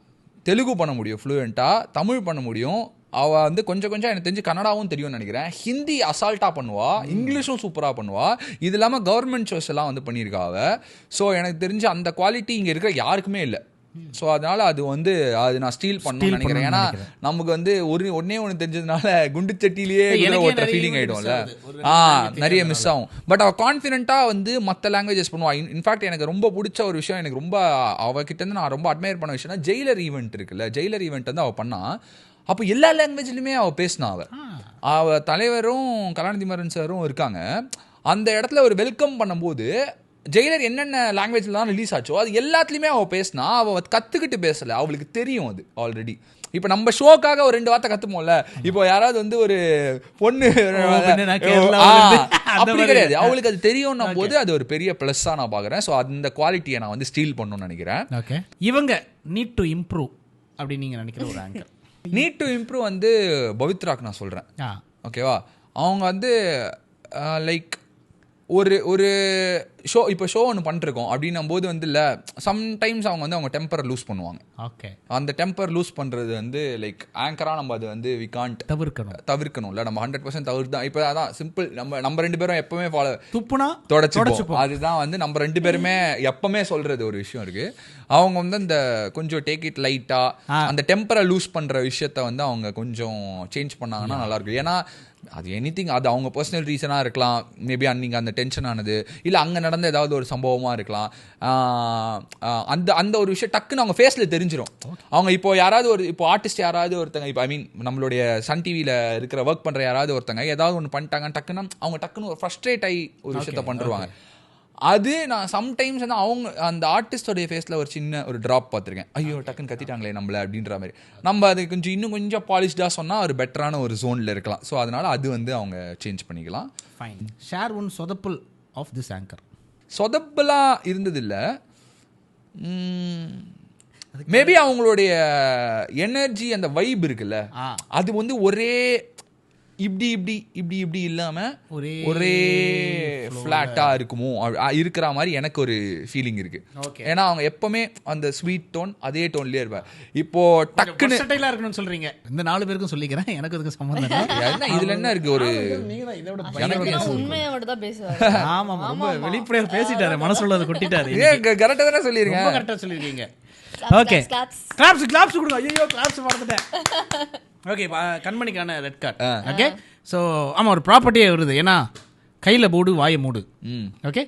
தெலுங்கு பண்ண முடியும் ஃப்ளூயண்ட்டாக, தமிழ் பண்ண முடியும். அவள் வந்து கொஞ்சம் எனக்கு தெரிஞ்சு கன்னடாவும் தெரியும்னு நினைக்கிறேன். ஹிந்தி அசால்ட்டாக பண்ணுவா, இங்கிலீஷும் சூப்பராக பண்ணுவா. இது இல்லாமல் கவர்மெண்ட் ஷோஸ் எல்லாம் வந்து பண்ணியிருக்கா அவள். ஸோ எனக்கு தெரிஞ்சு அந்த குவாலிட்டி இங்கே இருக்கிற யாருக்குமே இல்லை. ஸோ அதனால அது வந்து அது நான் ஸ்டீல் பண்ணணும்னு நினைக்கிறேன். ஏன்னா நமக்கு வந்து ஒன்னே ஒன்று தெரிஞ்சதுனால குண்டு சட்டிலேயே ஓட்டுற ஃபீலிங் ஆகிடும்ல, நிறைய மிஸ் ஆகும். பட் அவள் கான்ஃபிடென்ட்டாக வந்து மற்ற லாங்குவேஜஸ் பண்ணுவா. இன்ஃபேக்ட் எனக்கு ரொம்ப பிடிச்ச ஒரு விஷயம், எனக்கு ரொம்ப அவகிட்டேருந்து நான் ரொம்ப அட்மையர் பண்ண விஷயம்னா ஜெயிலர் ஈவெண்ட் இருக்குல்ல, ஜெயிலர் ஈவெண்ட் வந்து அவள் பண்ணா. அப்போ எல்லா லாங்குவேஜ்லையுமே அவள் பேசினா. அவள் தலைவரும் கலாநிதிமாறன் சாரும் இருக்காங்க. அந்த இடத்துல ஒரு வெல்கம் பண்ணும்போது ஜெயிலர் என்னென்ன லாங்குவேஜ்லாம் ரிலீஸ் ஆச்சோ அது எல்லாத்துலேயுமே அவள் பேசினா. அவள் கற்றுக்கிட்டு பேசலை, அவளுக்கு தெரியும் அது ஆல்ரெடி. இப்போ நம்ம ஷோக்காக ஒரு 2 வார்த்தை கற்றுப்போம்ல, இப்போ யாராவது வந்து ஒரு பொண்ணு அப்படி கிடையாது, அவளுக்கு அது தெரியும்னும் போது அது ஒரு பெரிய ப்ளஸ்ஸாக நான் பார்க்குறேன். ஸோ அந்த குவாலிட்டியை நான் வந்து ஸ்டீல் பண்ணணும்னு நினைக்கிறேன். ஓகே. இவங்க நீட் டு இம்ப்ரூவ் அப்படின்னு நீங்கள் நினைக்கிற ஒரு ஆங்கர்? நீட் டு இம்ப்ரூவ் வந்து பவித்ராக்கு நான் சொல்கிறேன். ஓகேவா? அவங்க வந்து லைக் ஒரு ஷோ, இப்போ ஷோ ஒன்று பண்ணிருக்கோம் அப்படின்னும் போது வந்து இல்லை, சம்டைம்ஸ் அவங்க வந்து அவங்க டெம்பரை லூஸ் பண்ணுவாங்க. ஓகே. அந்த டெம்பர் லூஸ் பண்ணுறது வந்து லைக் ஆங்கராக நம்ம அது வந்து வி காண்ட் தவிர்க்கணும்ல. நம்ம 100% தவிர்த்து தான். இப்போ அதான் சிம்பிள், நம்ம 2 பேரும் எப்பவுமே ஃபாலோ துப்புனா தொடச்சிப்போம். அதுதான் வந்து நம்ம 2 பேருமே எப்பவுமே சொல்றது ஒரு விஷயம் இருக்கு. அவங்க வந்து அந்த கொஞ்சம் டேக் இட் லைட்டா அந்த டெம்பரை லூஸ் பண்ற விஷயத்த வந்து அவங்க கொஞ்சம் சேஞ்ச் பண்ணாங்கன்னா நல்லா இருக்கும். ஏன்னா அது எனிதிங், அது அவங்க பர்சனல் ரீசனாக இருக்கலாம், மேபி அன்னைக்கு அந்த டென்ஷன் ஆனது, இல்லை அங்கே நடந்த ஏதாவது ஒரு சம்பவமாக இருக்கலாம். அந்த ஒரு விஷயம் டக்குன்னு அவங்க ஃபேஸில் தெரிஞ்சிடும். அவங்க இப்போ யாராவது இப்போ ஆர்டிஸ்ட் யாராவது ஒருத்தங்க, இப்போ ஐ மீன் நம்மளுடைய சன் டிவியில் இருக்கிற ஒர்க் பண்ணுற யாராவது ஒருத்தங்க ஏதாவது ஒன்று பண்ணிட்டாங்க, டக்குன்னு ஒரு ஃப்ரஸ்ட்ரேட் ஆகி ஒரு விஷயத்த பண்ணுவாங்க. அது நான் சம்டைம்ஸ் வந்து அவங்க அந்த ஆர்டிஸ்டோடைய ஃபேஸில் ஒரு சின்ன ஒரு ட்ராப் பார்த்துருக்கேன். ஐயோ டக்குன்னு கத்திட்டாங்களே நம்மளை அப்படின்ற மாதிரி. நம்ம அது இன்னும் கொஞ்சம் பாலிஷ்டாக சொன்னால் ஒரு பெட்டரான ஒரு ஜோனில் இருக்கலாம். ஸோ அதனால் அது வந்து அவங்க சேஞ்ச் பண்ணிக்கலாம். ஃபைன். ஷேர் ஒன் சொதப்பல் ஆஃப் திஸ் ஆங்கர். சொதப்பலாக இருந்ததில்லை, மேபி அவங்களுடைய எனர்ஜி அந்த வைப் இருக்குல்ல, அது வந்து ஒரே இப்படி இல்லாம ஒரே ஃபிளாட்டா இருக்குமோ இருக்கிற மாதிரி எனக்கு ஒரு ஃபீலிங் இருக்கு. ஏன்னா அவங்க எப்பவுமே அந்த ஸ்வீட் டோன் அதே டோன்லயே இருப்பாங்க. இப்போ டக்குன்னு இருக்கணும்னு சொல்றீங்க. இந்த 4 பேருக்கும் சொல்லிக்கிறேன், எனக்கு அதுக்கு சம்பந்தம் இல்லை. இதுல என்ன இருக்கு, ஒரு உண்மையோட தான் பேசுவாரு. ஆமா, ரொம்ப வெளிப்படையா பேசிட்டாரு, மனசுல உள்ளத கொட்டிட்டாரு. கரெக்டா தானே சொல்லிருக்கீங்க, கரெக்டா சொல்லிருக்கீங்க. ஓகே, கிளாப்ஸ் கொடுங்க. ஐயோ கிளாப்ஸ் மறந்துட்டேன். ஓகே, கண்மணிக்கான ரெட் கார்டு. ஓகே. ஸோ ஆமாம், ஒரு ப்ராப்பர்ட்டியே வருது. ஏன்னா கையில் போடு வாயை மூடு. ஓகே,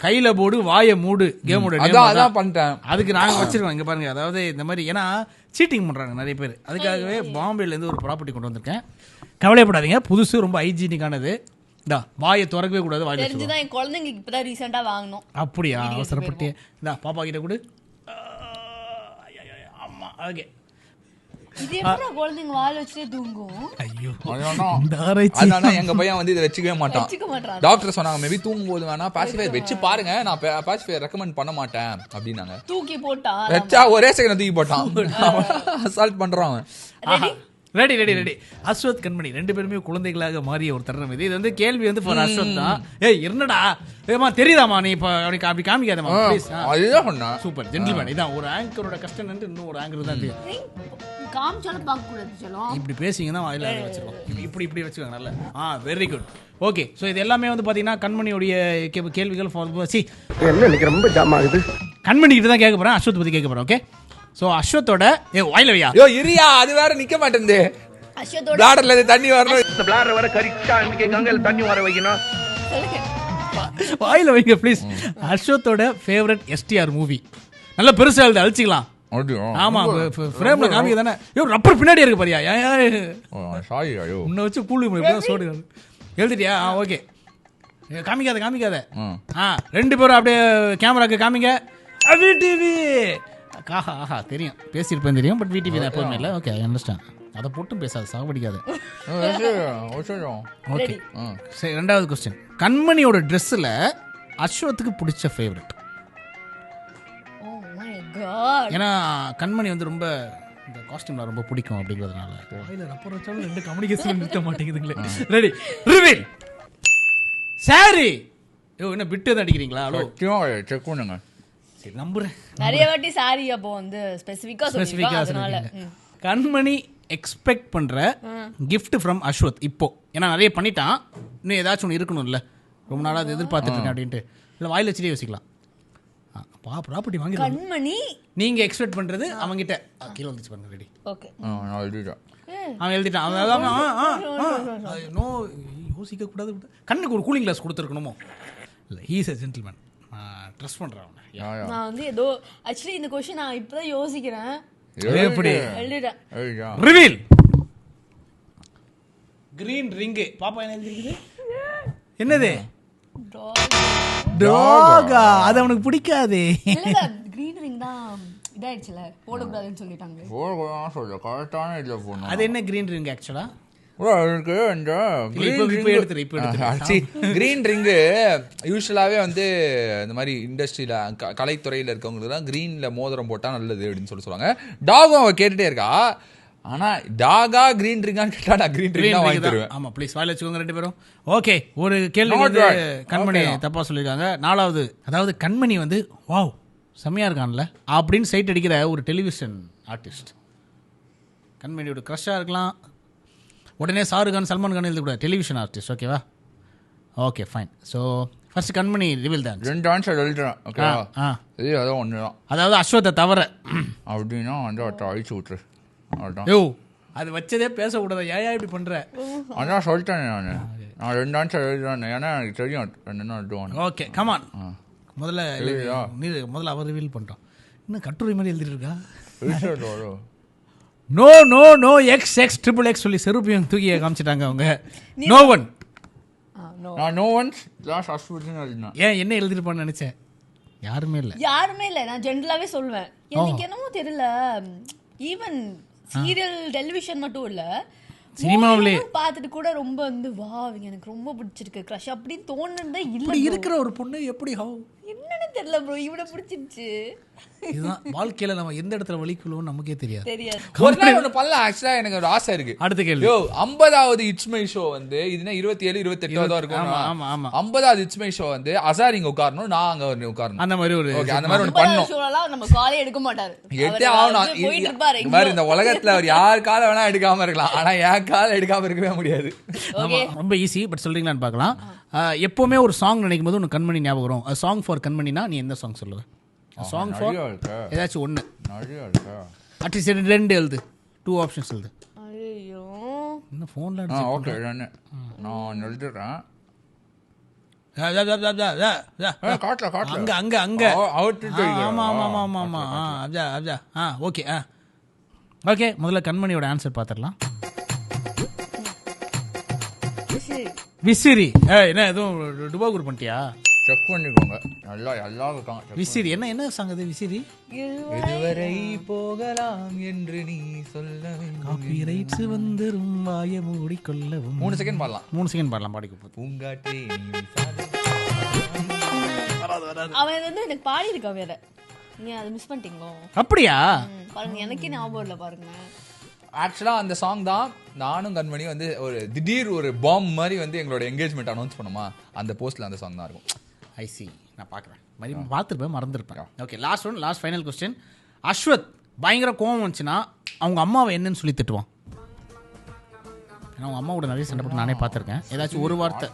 கையில் போடு வாயை மூடு கேமோட அதான் பண்ணிட்டேன். அதுக்கு நாங்கள் வச்சிருக்கோம் இங்கே பாருங்க. அதாவது இந்த மாதிரி ஏன்னா சீட்டிங் பண்ணுறாங்க நிறைய பேர், அதுக்காகவே பாம்பேலேருந்து ஒரு ப்ராப்பர்ட்டி கொண்டு வந்திருக்கேன். கவலைப்படாதீங்க, புதுசு, ரொம்ப ஹைஜீனிக்கானது. இந்தா வாயை திறக்கவே கூடாது, வாயில் தெரிஞ்சுதான் என் குழந்தைங்களுக்கு இப்போ தான் ரீசெண்டாக வாங்கணும். அப்படியா? அவசரப்பட்டு இந்தா பாப்பா கிட்ட கொடு. ஆமா, ஓகே. இது எப்போ குழந்தைங்க வாயில் வச்சுட்டே தூங்கும்? ஐயோ, அதனால எங்க பையன் வந்து இதை வச்சுக்கவே மாட்டான். டாக்டர் சொன்னாங்க மேபி தூங்கும் போது வேணா பாசிஃபையர் வச்சு பாருங்க, நான் பாசிஃபையர் ரெக்கமெண்ட் பண்ண மாட்டேன் அப்படின்னாங்க. தூக்கி போட்டான், வச்சா ஒரே செகண்ட் தூக்கி போட்டான். அசால்ட் பண்றான். ரெடி. அஸ்வத் கண்மணி 2 பேருமே குழந்தைகளாக மாறிய ஒரு தருணம் இது. இது வந்து கேள்வி வந்து ஃபார் அஸ்வத் தான். ஏய் என்னடா ஏமா தெரியுதாமா, நீ இப்போ அப்படி காமிக்காதமா ப்ளீஸ். அதுதான் சொன்னா சூப்பர் ஜென்டில்மேன். இதான் ஒரு ஆங்கரோட கஷ்டம். இன்னும் ஒரு ஆங்கர் தான் காமிச்சாலும் பார்க்க கூடாது. சொல்லுவோம் இப்படி பேசிங்கன்னா வாயில வச்சுக்கோங்க, இப்படி வச்சுக்கோங்க. நல்ல வெரி குட். ஓகே, ஸோ இது எல்லாமே வந்து பார்த்தீங்கன்னா கண்மணியோடைய கேள்விகள். என்ன ரொம்ப ஜாம் ஆகுது. கண்மணி கிட்ட தான் கேட்க போகிறேன், அஸ்வத் பற்றி கேட்க போகிறேன். ஓகே, ஸோ அஸ்வத்தோட வாயில வையா ஐயோ இரியா, அது வேற நிக்க மாட்டேங்குது. அஸ்வத்தோட பிளாடர்ல இருந்து தண்ணி வரணும். இந்த பிளாடர் வர கரெக்டா அன்னைக்கு கங்கையில தண்ணி வர வைக்கணும். வாயில வைங்க ப்ளீஸ். அஸ்வத்தோட ஃபேவரட் எஸ்டிஆர் மூவி. நல்ல பெருசா எழுது அழிச்சிக்கலாம். ஆமா ஃப்ரேம்ல காமிக்க தானே. ஐயோ ரப்பர் பின்னாடி இருக்கு பாரியா. சாரி ஐயோ. உன்னை வச்சு கூலி சோடு எழுதிட்டியா? ஓகே காமிக்காத. ரெண்டு பேரும் அப்படியே கேமராக்கு காமிங்க. விடிவி ஆஹா தெரியும், பேசியிருப்பேன் தெரியும். பட் விடிவி தான் எப்பவுமே இல்லை. Okay I understand. அதை போட்டும் பேசாது, சாவடிக்காது. ஓகே சரி, ரெண்டாவது கொஸ்டின். கண்மணியோட ட்ரெஸ்ஸில் அஸ்வத்துக்கு பிடிச்ச ஃபேவரட். ஏன்னா கண்மணி வந்து ரொம்ப இந்த காஸ்டியூம்ல ரொம்ப பிடிக்கும் அப்படிங்கிறதுனால. ரப்பர் வச்சாலும் ரெண்டு கம்யூனிகேஷன் நிறுத்த மாட்டேங்குதுங்களே. Ready reveal. சாரி என்ன பிட்டு தான் அடிக்கிறீங்களா? ஹலோ செக் பண்ணுங்க. சரி நம்புறேன். நிறைய வாட்டி சாரி அப்போ வந்து ஸ்பெசிஃபிக்கா அதனால கண்மணி எக்ஸ்பெக்ட் பண்ற கிஃப்ட் ஃப்ரம் அஸ்வத் இப்போ. ஏன்னா நிறைய பண்ணிட்டான், இன்னும் ஏதாச்சும் ஒன்று இருக்கணும்ல. ரொம்ப நாளாக அதை எதிர்பார்த்துட்டு இருக்கேன் அப்படின்ட்டு. இல்லை வாயில் வச்சுட்டே யோசிக்கலாம். ப்ராப்பர்ட்டி வாங்கி கண்மணி நீங்க எக்ஸ்பெக்ட் பண்றது அவங்கிட்ட கீழே வந்துச்சு பாருங்க. ரெடி ஓகே அவன் எழுதிட்டான். நோ யோசிக்க கூடாது. கண்ணுக்கு ஒரு கூலிங் கிளாஸ் கொடுத்துருக்கணுமோ? இல்லை he is a gentleman. Trust பண்றேன் அவனை. நான் வந்து ஏதோ ஆக்சுவலி இந்த क्वेश्चन நான் இப்பதான் யோசிக்கிறேன். எப்படி எழுதிட்டேன். ரிவீல். Green ring. பாப்பா என்ன எழுதிருக்குது? என்னது? டாகா. அது அவனுக்கு பிடிக்காது. இல்ல கிரீன் ரிங் தான் இதாயிடுச்சுல, போட கூடாதுன்னு சொல்லிட்டாங்க. சொல்ல கரெக்டான இதுல போணும். அது என்ன கிரீன் ரிங் ஆக்சுவலா? கிரீன் ரிங்கு யூஸ்வலாவே வந்து இந்த மாதிரி இண்டஸ்ட்ரியில கலைத்துறையில இருக்கவங்களுக்கு தான் கிரீன்ல மோதிரம் போட்டா நல்லது அப்படின்னு சொல்லுவாங்க. டாகும் அவ கேட்டுட்டே இருக்கா. ஆனா டாகா கிரீன் ரிங்கான்னு கேட்டா நான் கிரீன் ரிங் தான் வாங்கி தருவேன். ஆமா ப்ளீஸ் வாயில வச்சுக்கோங்க ரெண்டு பேரும். ஓகே ஒரு கேள்வி கண்மணி தப்பா சொல்லியிருக்காங்க. நாலாவது, அதாவது கண்மணி வந்து வாவ் செம்மையா இருக்கான்ல அப்படின்னு சைட் அடிக்கிற ஒரு டெலிவிஷன் ஆர்டிஸ்ட். கண்மணியோட க்ரஷ்ஷாக இருக்கலாம். உடனே ஷாருக்கான் சல்மான் கான் எழுதக்கூடாது, டெலிவிஷன் ஆர்டிஸ்ட். ஓகேவா? Okay fine. ஸோ ஃபர்ஸ்ட் கண்மணி ரிவீல் தான். ரெண்டு ஆன்சர் எழுதுறேன். ஓகேவா? இது அதான் ஒன்று தான். அதாவது அஸ்வத்தை தவிர அப்படின்னா வந்து அழிச்சு விட்டுரு. யோ அது வச்சதே பேசக்கூடாது. ஏன் இப்படி பண்ற? அதான் சொல்லிட்டேன் நான் ரெண்டு ஆன்சர் எழுதுறேன். ஏன்னா எனக்கு தெரியும் என்ன எழுதுவான். Okay come on. முதல்ல அவர் ரிவீல் பண்ணிட்டோம். இன்னும் கட்டுரை மாதிரி எழுதிட்டு இருக்கா? No no no X X triple X சொல்லி செருப்பியும் தூக்கி காமிச்சிட்டாங்க அவங்க. No one. No once last அஸ்வத்னு எழுதினேன். ஏன் என்ன எழுதிருப்பான்னு நினைச்சேன். யாருமே இல்லை. நான் ஜென்ரலாவே சொல்வேன். எனக்கு என்னமோ தெரியல, ஈவன் சீரியல் டெலிவிஷன் மட்டும் இல்ல, சினிமாவிலே பார்த்துட்டு கூட ரொம்ப வந்து வா எனக்கு ரொம்ப பிடிச்சிருக்கு க்ரஷ் அப்படின்னு தோணுனதே இல்ல. இப்படி இருக்கிற ஒரு பொண்ணு எப்படி என்னன்னு தெரியல ப்ரோ, இவனை பிடிச்சிருச்சு. இதுதான் வாழ்க்கையில நம்ம எந்த இடத்துல வலிக்குள்ளோம் நமக்கே தெரியாது. ஒரு நாள் ஒன்று பண்ணலாம். ஆக்சுவலா எனக்கு ஒரு ஆசை இருக்கு. அடுத்த கேள்வி. 50வது இட்ஸ் மை ஷோ வந்து இதுனா 27 28 இருக்கும். 50வது இட்ஸ் மை ஷோ வந்து அசார் இங்க உட்காரணும், நான் அங்க உட்காரணும். அந்த மாதிரி ஒரு அந்த மாதிரி ஒன்று பண்ணோம். நம்ம காலே எடுக்க மாட்டாரு. எட்டே ஆகணும். இந்த உலகத்துல அவர் யார் காலை வேணா எடுக்காம இருக்கலாம், ஆனா என் காலை எடுக்காம இருக்கவே முடியாது. ரொம்ப ஈஸி. பட் சொல்றீங்களான்னு பார்க்கலாம். எப்பவுமே ஒரு சாங் நினைக்கும் போது உனக்கு கண்மணி ஞாபகம் வரும். சாங் ஃபார் கண்மணினா நீ எந்த சாங் சொல்லுவ? சாங் ஃபார் ஏதாச்சும் ஒன்று. அட்லீஸ்ட் ரெண்டு எழுது. 2 ஆப்ஷன்ஸ் எழுது. ஐயோ என்ன ஃபோன்ல ஓகே நான் எழுதுறேன். அங்க அங்க அங்க ஆமா ஆமா ஆமா ஆமா அப்ஜா அப்ஜா ஓகே ஓகே. முதல்ல கண்மணியோட ஆன்சர் பார்த்துடலாம். விசிறி. என்ன எதுவும் டுபாகூர் பண்ணிட்டியா? செக் பண்ணிக்கோங்க. நல்லா எல்லாம் இருக்காங்க. விசிறி என்ன என்ன சாங் அது? விசிறி. இதுவரை போகலாம் என்று நீ சொல்லவே. காப்பிரைட்ஸ் வந்துரும் வாய மூடிக்கொள்ளவும். 3 செகண்ட் பாடலாம். 3 செகண்ட் பாடலாம். பாடிக்கு பூங்காற்றே அவன் வந்து எனக்கு பாடி இருக்கா வேற. நீ அதை மிஸ் பண்ணிட்டீங்களோ? அப்படியா? பாருங்க எனக்கே ஞாபகம் இல்லை பாருங்க. ஆக்சுவலாக அந்த சாங் தான் நானும் கண்மணி வந்து ஒரு திடீர் ஒரு பாம் மாதிரி வந்து எங்களோட என்கேஜ்மெண்ட் அனௌன்ஸ் பண்ணுமா, அந்த போஸ்ட்டில் அந்த சாங் தான் இருக்கும். ஐசி நான் பார்க்குறேன். பார்த்துருப்பேன், மறந்துருப்பேன். Okay last one, last final question. Ashwath பயங்கர கோவம் வந்துச்சுன்னா அவங்க அம்மாவை என்னன்னு சொல்லி திட்டுவான்? ஏன்னா அவங்க அம்மாவோட நிறைய சண்டை போட்டு நானே பார்த்துருக்கேன். ஏதாச்சும் ஒரு வார்த்தை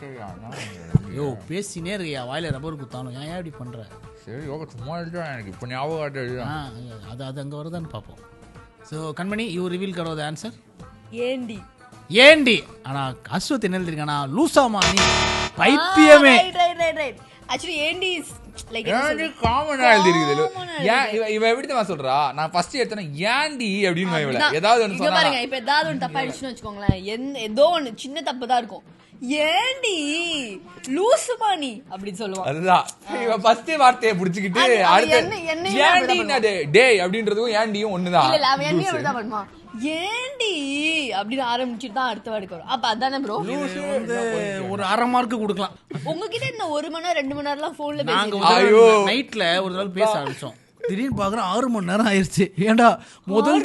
ஐயோ பேசினே இருக்கியா வாயில ரப்பர் குத்தாலும் ஏன் இப்படி பண்ற? சரி யோகா சும்மா எழுதுறா, எனக்கு இப்போ ஞாபகம் எழுதுறா. அது அங்கே வருதான்னு பார்ப்போம். So Kanmani you reveal Karo the answer. ஏண்டி ஆனா அஸ்வத் என்ன எழுதிருக்கானா லூசாமா நீ பைத்தியமே. ஆக்சுவலி ஏண்டி இஸ் லைக் காமனா எழுதிருக்குது. ஏன் இவ எப்படி தான் சொல்றா, நான் ஃபர்ஸ்ட் எடுத்தேன்னா ஏண்டி அப்படின்னு இவள ஏதாவது ஒன்னு சொன்னா பாருங்க. இப்போ ஏதாவது ஒன்னு தப்பா ஆயிடுச்சுன்னு வச்சுக்கோங்களேன், ஏதோ ஒன்னு சின்ன தப்பு தான் இருக்கும், ஏண்டி லூசுமா நீ அப்படின்னு சொல்லுவான். அதுதான் இவ ஃபர்ஸ்ட் வார்த்தையை புடிச்சிக்கிட்டு அடுத்து ஏண்டி டேய் அப்படின்றதும் ஏண்டியும் ஒண்ணுதான். இல்ல அவன் என்ன அப்படிதான் பண்ணுவான், ஏண்டி அப்படின்னு ஆரம்பிச்சுட்டு தான் அடுத்த வார்த்தை வரும். அப்ப அதானே ப்ரோ ஒரு அரை மார்க் கொடுக்கலாம். உங்ககிட்ட இந்த 1 மணி நேரம் 2 மணி நேரம்லாம் போன்ல பேசி நைட்ல ஒரு நாள் பேச ஆரம்பிச்சோம், திடீர்னு பாக்குறோம் 6 மணி நேரம் ஆயிருச்சு. ஏண்டா முதல்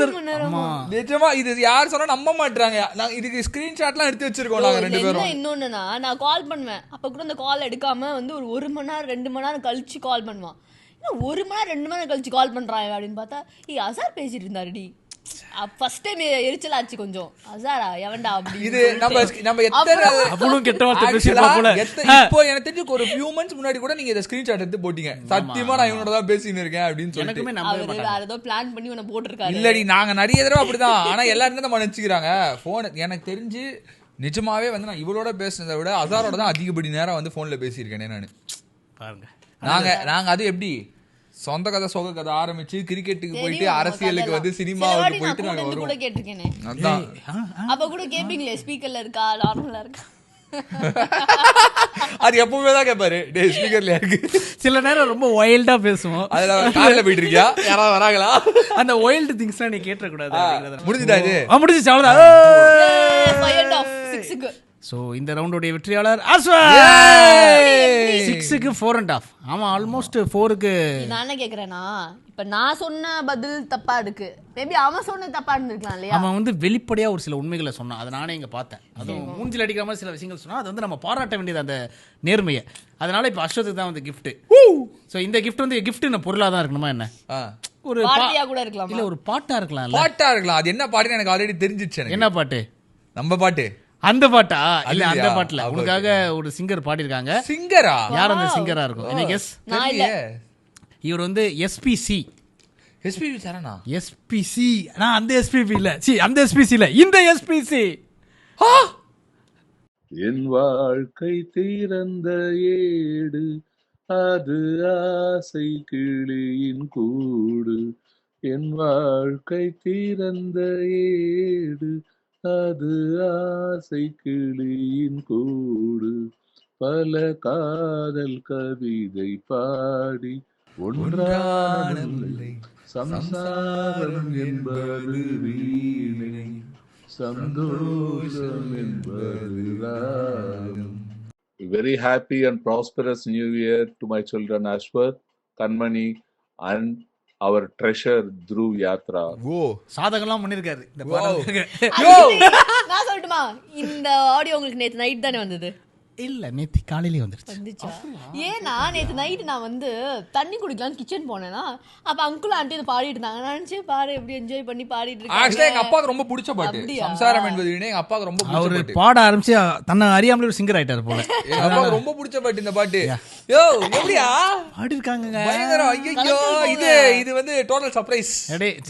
நிஜமா இது யார் சொன்னா நம்ப மாட்டாங்க. நான் இதுக்கு ஸ்கிரீன்ஷாட்லாம் எடுத்து வச்சிருக்கோம் நாங்க ரெண்டு பேரும். இன்னொன்னுனா நான் கால் பண்ணுவேன், அப்ப கூட அந்த கால் எடுக்காம வந்து ஒரு 1 மணி நேரம் 2 மணி நேரம் கழிச்சு கால் பண்ணுவான். 1 மணி நேரம் 2 மணி நேரம் கழிச்சு கால் பண்றான் அப்படின்னு பார்த்தா அசார் பேசிட்டு இருந்தாருடி. ஃபர்ஸ்ட் டைம் எரிச்சல் ஆச்சு கொஞ்சம், அசாரா எவன்டா அப்படி. இது நம்ம எத்தனை அவனும் கெட்ட வார்த்தை பேசிட்டா போல. இப்போ எனக்கு தெரிஞ்சு ஒரு few months முன்னாடி கூட நீங்க இத ஸ்கிரீன்ஷாட் எடுத்து போட்டீங்க, சத்தியமா நான் இவனோட தான் பேசிட்டு இருக்கேன் அப்படின்னு சொல்லிட்டு. அவர் வேற ஏதோ பிளான் பண்ணி உன்னை போட்டுருக்காரு. இல்லடி நாங்க நிறைய தடவை அப்படிதான், ஆனா எல்லாரும் தான் நம்ம நினைச்சுக்கிறாங்க போன். எனக்கு தெரிஞ்சு நிஜமாவே வந்து நான் இவளோட பேசுனதை விட அசாரோட தான் அதிகப்படி நேரம் வந்து போன்ல பேசியிருக்கேன் நானு. பாருங்க நாங்க அது எப்படி சொந்த கதை சோக கதை ஆரம்பிச்சு கிரிக்கெட்டுக்கு போயிட்டு அரசியலுக்கு வந்து சினிமாவுக்கு போயிட்டு நாங்க கூட கேட்டிருக்கேனே. அதான் அப்ப கூட கேப்பீங்களே ஸ்பீக்கர்ல இருக்கா நார்மலா இருக்கா. அது எப்பவுமே தான் கேட்பாரு, டேய் ஸ்பீக்கர்ல இருக்கு. சில நேரம் ரொம்ப வைல்டா பேசுவோம். அதுல கார்ல போயிட்டு இருக்கியா, யாராவது வராங்களா, அந்த வைல்டு திங்ஸ்லாம் நீ கேட்ற கூடாது. முடிஞ்சுதா இது? முடிஞ்சிச்சு அவ்வளவுதான். சோ இந்த ரவுண்டோட வெற்றியாளர் அஸ்வத். 6க்கு 4.5. ஆமா ஆல்மோஸ்ட் 4க்கு. நான் என்ன கேக்குறேன்னா, இப்ப நான் சொன்ன பதில் தப்பா இருக்கு, மேபி அவன் சொன்ன தப்பா இருந்திருக்கலாம் இல்லையா. அவன் வந்து வெளிப்படையா ஒரு சில உண்மைகளை சொன்னான், அதை நானே இங்க பார்த்தேன். அதுவும் மூஞ்சில் அடிக்கிற மாதிரி சில விஷயங்கள் சொன்னா அது வந்து நம்ம பாராட்ட வேண்டியது அந்த நேர்மையை. அதனால இப்ப அஸ்வத்துக்கு தான் வந்து கிஃப்ட். சோ இந்த கிஃப்ட் வந்து கிஃப்ட் பொருளா தான் இருக்கணுமா என்ன, ஒரு பாட்டியா கூட இருக்கலாம், இல்ல ஒரு பாட்டா இருக்கலாம். பாட்டா இருக்கலாம். அது என்ன பாட்டுன்னு எனக்கு ஆல்ரெடி தெரிஞ்சிச்சு. என்ன பாட்டு? நம்ம பாட்டு. அந்த பாட்டா? இல்ல அந்த பாட்டுல உனக்காக ஒரு சிங்கர் பாடி இருக்காங்க. சிங்கரா? யார் அந்த சிங்கரா இருக்கும்? என்ன கெஸ்? நான் இல்ல. இவர் வந்து எஸ்பிசி. எஸ்பிபி சரணா? எஸ்பிசி. நான் அந்த எஸ்பிபி இல்ல, அந்த எஸ்பிசி இல்ல, இந்த எஸ்பிசி. என் வாழ்க்கை திறந்த ஏடு, அது ஆசை கிளியின் கூடு. என் வாழ்க்கை திறந்த ஏடு, அது ஆசை கிளியின் கூடு. பல காதல் கவிதை பாடி ஒன்றானவில்லை, சம்சாரம் என்பது வீணை, சந்தோஷம் என்பது ராகம். Very happy and prosperous new year to my children Ashwath, Kanmani and our treasure Dhruv Yatra. ஓ சாதகம்லாம் பண்ணிருக்காரு இந்த பாடலுக்கு. நான் சொல்லட்டுமா, இந்த ஆடியோ உங்களுக்கு நேத்து நைட் தானே வந்தது? இல்ல நேத்து காலையிலே வந்துருச்சா? ஏன்னா நேத்து நைட் நான் வந்து தண்ணி குடிக்கலாம்னு கிச்சன் போனேன்னா, அப்ப அங்கிள் ஆண்டி இதை பாடிட்டு இருந்தாங்க. நான் நினைச்சேன் பாரு எப்படி என்ஜாய் பண்ணி பாடிட்டு இருக்காங்க. ஆக்சுவலா எங்க அப்பாக்கு ரொம்ப பிடிச்ச பாட்டு சம்சாரம் என்பது வீணை. எங்க அப்பாக்கு ரொம்ப பிடிச்ச பாட்டு. அவர் பாட ஆரம்பிச்சு தன்னை அறியாமலே ஒரு சிங்கர் ஆயிட்டாரு போல. எங்க அப்பாக்கு ரொம்ப பிடிச்ச பாட்டு இந்த பாட்டு. யோ எப்படியா பாடி இருக்காங்க பயங்கரம். ஐயோ இது வந்து டோட்டல் சர்ப்ரைஸ்,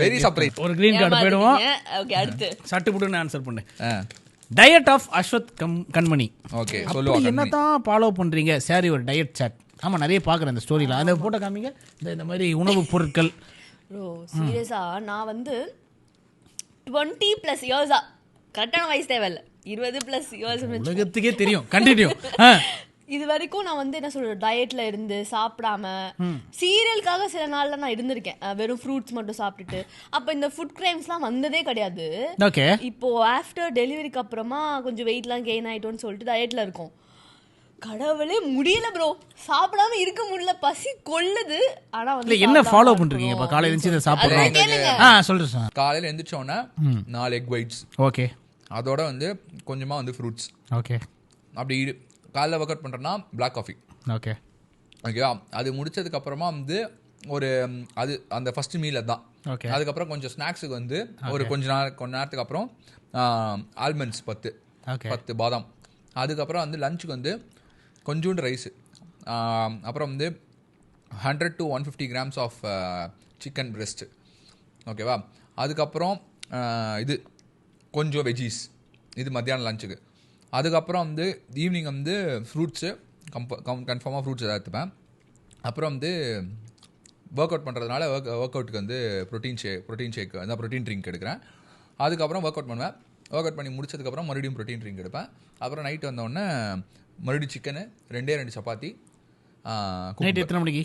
வெரி சர்ப்ரைஸ். ஒரு கிரீன் கார்டு போய்டுவோம். ஓகே அடுத்து சட்டு புட்டுன்னு ஆன்சர் பண்ணு. Diet of Ashwath Kanmani. Okay சொல்லுங்க, என்னதான் ஃபாலோ பண்றீங்க? சரி ஒரு டயட் சாட். ஆமா நிறைய பாக்குறேன் இந்த ஸ்டோரியில. அந்த போட்டோ காமிங்க, இந்த மாதிரி உணவு பொருட்கள். ப்ரோ சீரியஸா நான் வந்து 20+ இயர்ஸா, கரெக்டான வயசு தேவையில்ல, 20+ இயர்ஸ் உலகத்துக்கே தெரியும். கண்டினியூ. இது வரைக்கும் நான் வந்து என்ன சொல்றது, டயட்ல இருந்து சாப்பிடாம சீரியலுக்காக சில நாள்ல நான் இருந்திருக்கேன், வெறும் ஃப்ரூட்ஸ் மட்டும் சாப்பிட்டுட்டு. அப்ப இந்த ஃபுட் கிரைம்ஸ்லாம் வந்ததே கிடையாது. இப்போ ஆஃப்டர் டெலிவரிக்கு அப்புறமா கொஞ்சம் வெயிட்லாம் கெயின் ஆயிட்டோன்னு சொல்லிட்டு டயட்ல இருக்கோம். கடவுளே முடியல ப்ரோ, சாப்பிடாம இருக்க முடியல, பசி கொள்ளுது. ஆனா வந்து என்ன ஃபாலோ பண்றீங்க? இப்ப காலையில எழுந்து இத சாப்பிடுறோம். சொல்றேன் சார். காலையில எந்திரச்ச உடனே 4 எக் ஒயிட்ஸ். ஓகே. அதோட வந்து கொஞ்சமா வந்து ஃப்ரூட்ஸ். ஓகே. அப்படி காலைல ஒர்க் அவுட் பண்ணுறேன்னா பிளாக் காஃபி. ஓகே ஓகேவா. அது முடிச்சதுக்கு அப்புறமா வந்து ஒரு அது அந்த ஃபர்ஸ்ட் மீல் தான். ஓகே. அதுக்கப்புறம் கொஞ்சம் ஸ்நாக்ஸுக்கு வந்து ஒரு கொஞ்ச நேரத்துக்கு அப்புறம் ஆல்மண்ட்ஸ் 10 பாதாம். அதுக்கப்புறம் வந்து லஞ்சுக்கு வந்து கொஞ்சோண்டு ரைஸு, அப்புறம் வந்து 100 to 150 grams of chicken breast, ஓகேவா. அதுக்கப்புறம் இது கொஞ்சம் வெஜ்ஜீஸ், இது மத்தியானம் லஞ்சுக்கு. அதுக்கப்புறம் வந்து ஈவினிங் வந்து ஃப்ரூட்ஸு கன்ஃபார்மாக ஃப்ரூட்ஸ் எதாவது எடுத்துப்பேன். அப்புறம் வந்து ஒர்க் அவுட் பண்ணுறதுனால ஒர்க் அவுட்டுக்கு வந்து ப்ரோட்டீன் ஷேக் அதான் ப்ரோட்டீன் ட்ரிங்க் எடுக்கிறேன். அதுக்கப்புறம் ஒர்க் அவுட் பண்ணுவேன். ஒர்க் அவுட் பண்ணி முடிச்சதுக்கப்புறம் மறுபடியும் ப்ரோட்டீன் ட்ரிங்க் எடுப்பேன். அப்புறம் நைட்டு வந்தோடனே மறுபடியும் சிக்கனு, 2 சப்பாத்தி. நைட் எத்தனை மணிக்கு?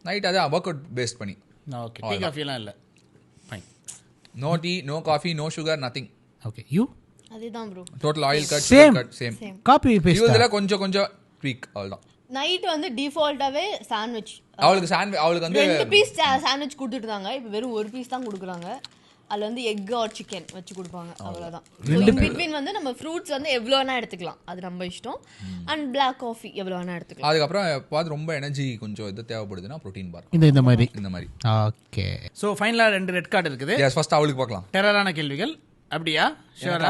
நைட் அதான் ஒர்க் அவுட் பேஸ்ட் பண்ணி. ஓகே, டீ காஃபியெல்லாம் இல்லை. Fine. No tea, no coffee, no sugar, nothing. Okay. You? அதுதான் bro. Total oil cut, same. Coffee paste இதில் கொஞ்சம் ட்வீக், அவ்வளோதான். நைட் வந்து டிஃபால்ட்டாவே சாண்ட்விச். அவளுக்கு வந்து 2 பீஸ் சாண்ட்விச் கொடுத்துட்டு இருந்தாங்க. இப்போ வெறும் 1 பீஸ் தான் கொடுக்குறாங்க. அதில் வந்து எக் ஆர் சிக்கன் வச்சு கொடுப்பாங்க, அவ்வளோதான். பிட்வீன் வந்து நம்ம ஃப்ரூட்ஸ் வந்து எவ்வளோ வேணா எடுத்துக்கலாம், அது நம்ம இஷ்டம். அண்ட் பிளாக் காஃபி எவ்வளோ வேணா எடுத்துக்கலாம். அதுக்கப்புறம் எப்போது ரொம்ப எனர்ஜி கொஞ்சம் இது தேவைப்படுதுன்னா ப்ரோட்டீன் பார், இந்த மாதிரி. ஓகே. ஸோ ஃபைனலாக 2 ரெட் கார்டு இருக்குது. எஸ், ஃபர்ஸ்ட் அவளுக்கு பார்க்கலாம். டெரரான கேள்விகள். அப்படியா? ஷூரா?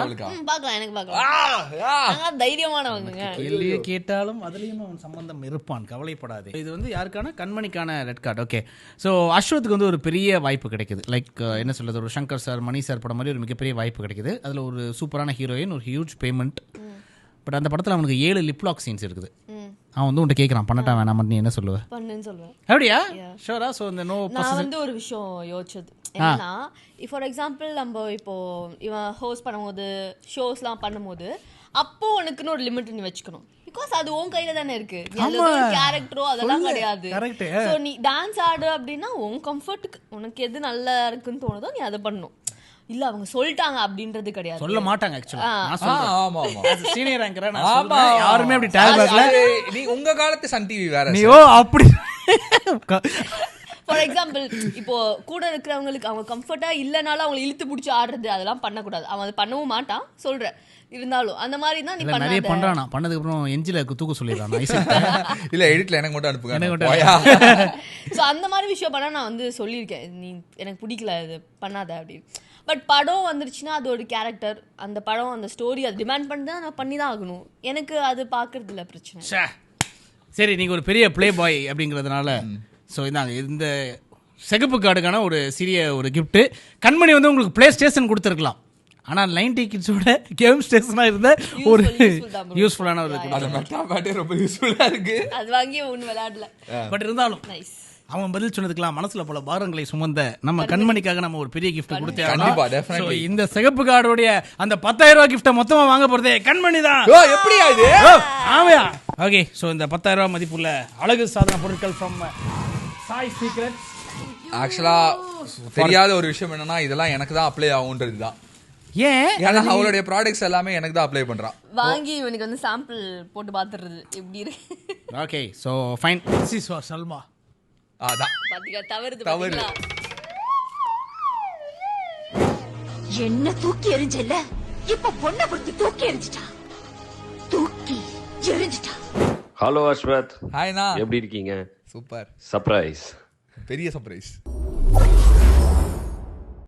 பார்க்கலாம், எனக்கு பார்க்கலாம். தைரியமானவங்க. கேள்வியை கேட்டாலும் அதுலேயும் அவன் சம்பந்தம் இருப்பான், கவலைப்படாது. இது வந்து யாருக்கான? கண்மணிக்கான ரெட் கார்டு. ஓகே. ஸோ அஸ்வத்துக்கு வந்து ஒரு பெரிய வாய்ப்பு கிடைக்குது. லைக் என்ன சொல்கிறது, ஒரு சங்கர் சார், மணி சார் படம் மாதிரி ஒரு மிகப்பெரிய வாய்ப்பு கிடைக்குது. அதில் ஒரு சூப்பரான ஹீரோயின், ஒரு ஹியூஜ் பேமெண்ட். பட் அந்த படத்தில் அவனுக்கு 7 லிப்லாக் சீன்ஸ் இருக்குது. அவன் வந்து உன்ட்ட கேட்குறான், பண்ணட்டா வேணாம், நீ என்ன சொல்லுவேன்? பண்ணுன்னு சொல்லுவேன். அப்படியா? ஷூரா? ஸோ இந்த நான் வந்து ஒரு விஷயம் யோசிச்சது என்னன்னா, ஃபார் எக்ஸாம்பிள் நம்ம இப்போ இவன் ஹோஸ்ட் பண்ணும்போது, ஷோஸ்லாம் பண்ணும்போது, அப்போ உனக்குன்னு ஒரு லிமிட் நீ வச்சுக்கணும். பிகாஸ் அது உன் கையில தானே இருக்கு. கேரக்டரோ அதெல்லாம் கிடையாது. ஸோ நீ டான்ஸ் ஆடு அப்படின்னா உன் கம்ஃபர்ட்டுக்கு உனக்கு எது நல்லா இருக்குன்னு தோணுதோ நீ அதை பண்ணணும். இல்ல அவங்க சொல்லிட்டாங்க அப்படின்றது கிடையாது. சொல்ல மாட்டாங்க ஆக்சுவலா. ஆமா சீனியர் ஆங்கரா நான் சொல்றேன், யாருமே அப்படி டேக் பேக்ல. நீ உங்க காலத்து சன் டிவி வேற. நீ அப்படி. ஃபார் எக்ஸாம்பிள் இப்போ கூட இருக்கிறவங்களுக்கு அவங்க கம்ஃபர்ட்டா இல்லனாலும் அவங்க இழுத்து பிடிச்சி ஆடுறது அதெல்லாம் பண்ணக்கூடாது. அவன் அதை பண்ணவும் மாட்டான் சொல்றேன். இருந்தாலும் அந்த மாதிரி தான் நீ பண்ணாத. நிறைய பண்றானா, பண்ணதுக்கு அப்புறம் எஞ்சில தூக்க சொல்லிடுறான். இல்ல எடிட்ல எனக்கு மட்டும் அனுப்புங்க. சோ அந்த மாதிரி விஷயம் பண்ணா நான் வந்து சொல்லியிருக்கேன், நீ எனக்கு பிடிக்கல இது பண்ணாத அப்படின்னு. பட் படம் வந்துருச்சுன்னா அது ஒரு கேரக்டர், அந்த படம் அந்த ஸ்டோரி அது டிமாண்ட் பண்ணி தான் நான் பண்ணி தான் ஆகணும். எனக்கு அது பார்க்கறது இல்லை பிரச்சனை. சரி, நீங்கள் ஒரு பெரிய ப்ளே பாய் அப்படிங்கிறதுனால ஸோ இதாங்க இந்த சிகப்பு கார்டுக்கான ஒரு சிறிய ஒரு கிஃப்ட்டு. கண்மணி வந்து உங்களுக்கு ப்ளே ஸ்டேஷன் கொடுத்துருக்கலாம், ஆனால் 90 கிட்ஸோட கேம் ஸ்டேஷனாக இருந்த ஒரு யூஸ்ஃபுல்லான ஒரு ரொம்ப யூஸ்ஃபுல்லாக இருக்கு. அது வாங்கி ஒன்று விளையாடல. பட் இருந்தாலும் அவன் பதில் சொன்னதுக்கெல்லாம் மனசுல பல பாரங்களை சுமந்த நம்ம கண்மணிக்காக நம்ம ஒரு பெரிய கிஃப்ட் கொடுத்தேன். இந்த சிகப்பு கார்டுடைய அந்த 10,000 ரூபாய் கிஃப்ட்டை மொத்தமா வாங்க போறதே கண்மணி தான். எப்படியா இது? ஆமையா? ஓகே. ஸோ இந்த 10,000 ரூபாய் மதிப்புள்ள அழகு சாதன பொருட்கள் ஃப்ரம் சாய் சீக்ரெட். ஆக்சுவலா தெரியாத ஒரு விஷயம் என்னன்னா, இதெல்லாம் எனக்கு தான் அப்ளை ஆகுன்றது தான். ஏன்? ஏன்னா அவளுடைய ப்ராடக்ட்ஸ் எல்லாமே எனக்கு தான் அப்ளை பண்றான். வாங்கி இவனுக்கு வந்து சாம்பிள் போட்டு பாத்துறது எப்படி இருக்கு. ஓகே. So fine. சல்மா அதான் பாத்தீங்க, தவறு. என்ன தூக்கி எறிஞ்சல, இப்ப பொண்ணை பொறுத்து தூக்கி எறிஞ்சிட்டா. தூக்கி எறிஞ்சிட்டா. ஹலோ அஸ்வத், ஹாய்னா, எப்படி இருக்கீங்க? சூப்பர். சர்ப்ரைஸ், பெரிய சர்ப்ரைஸ்.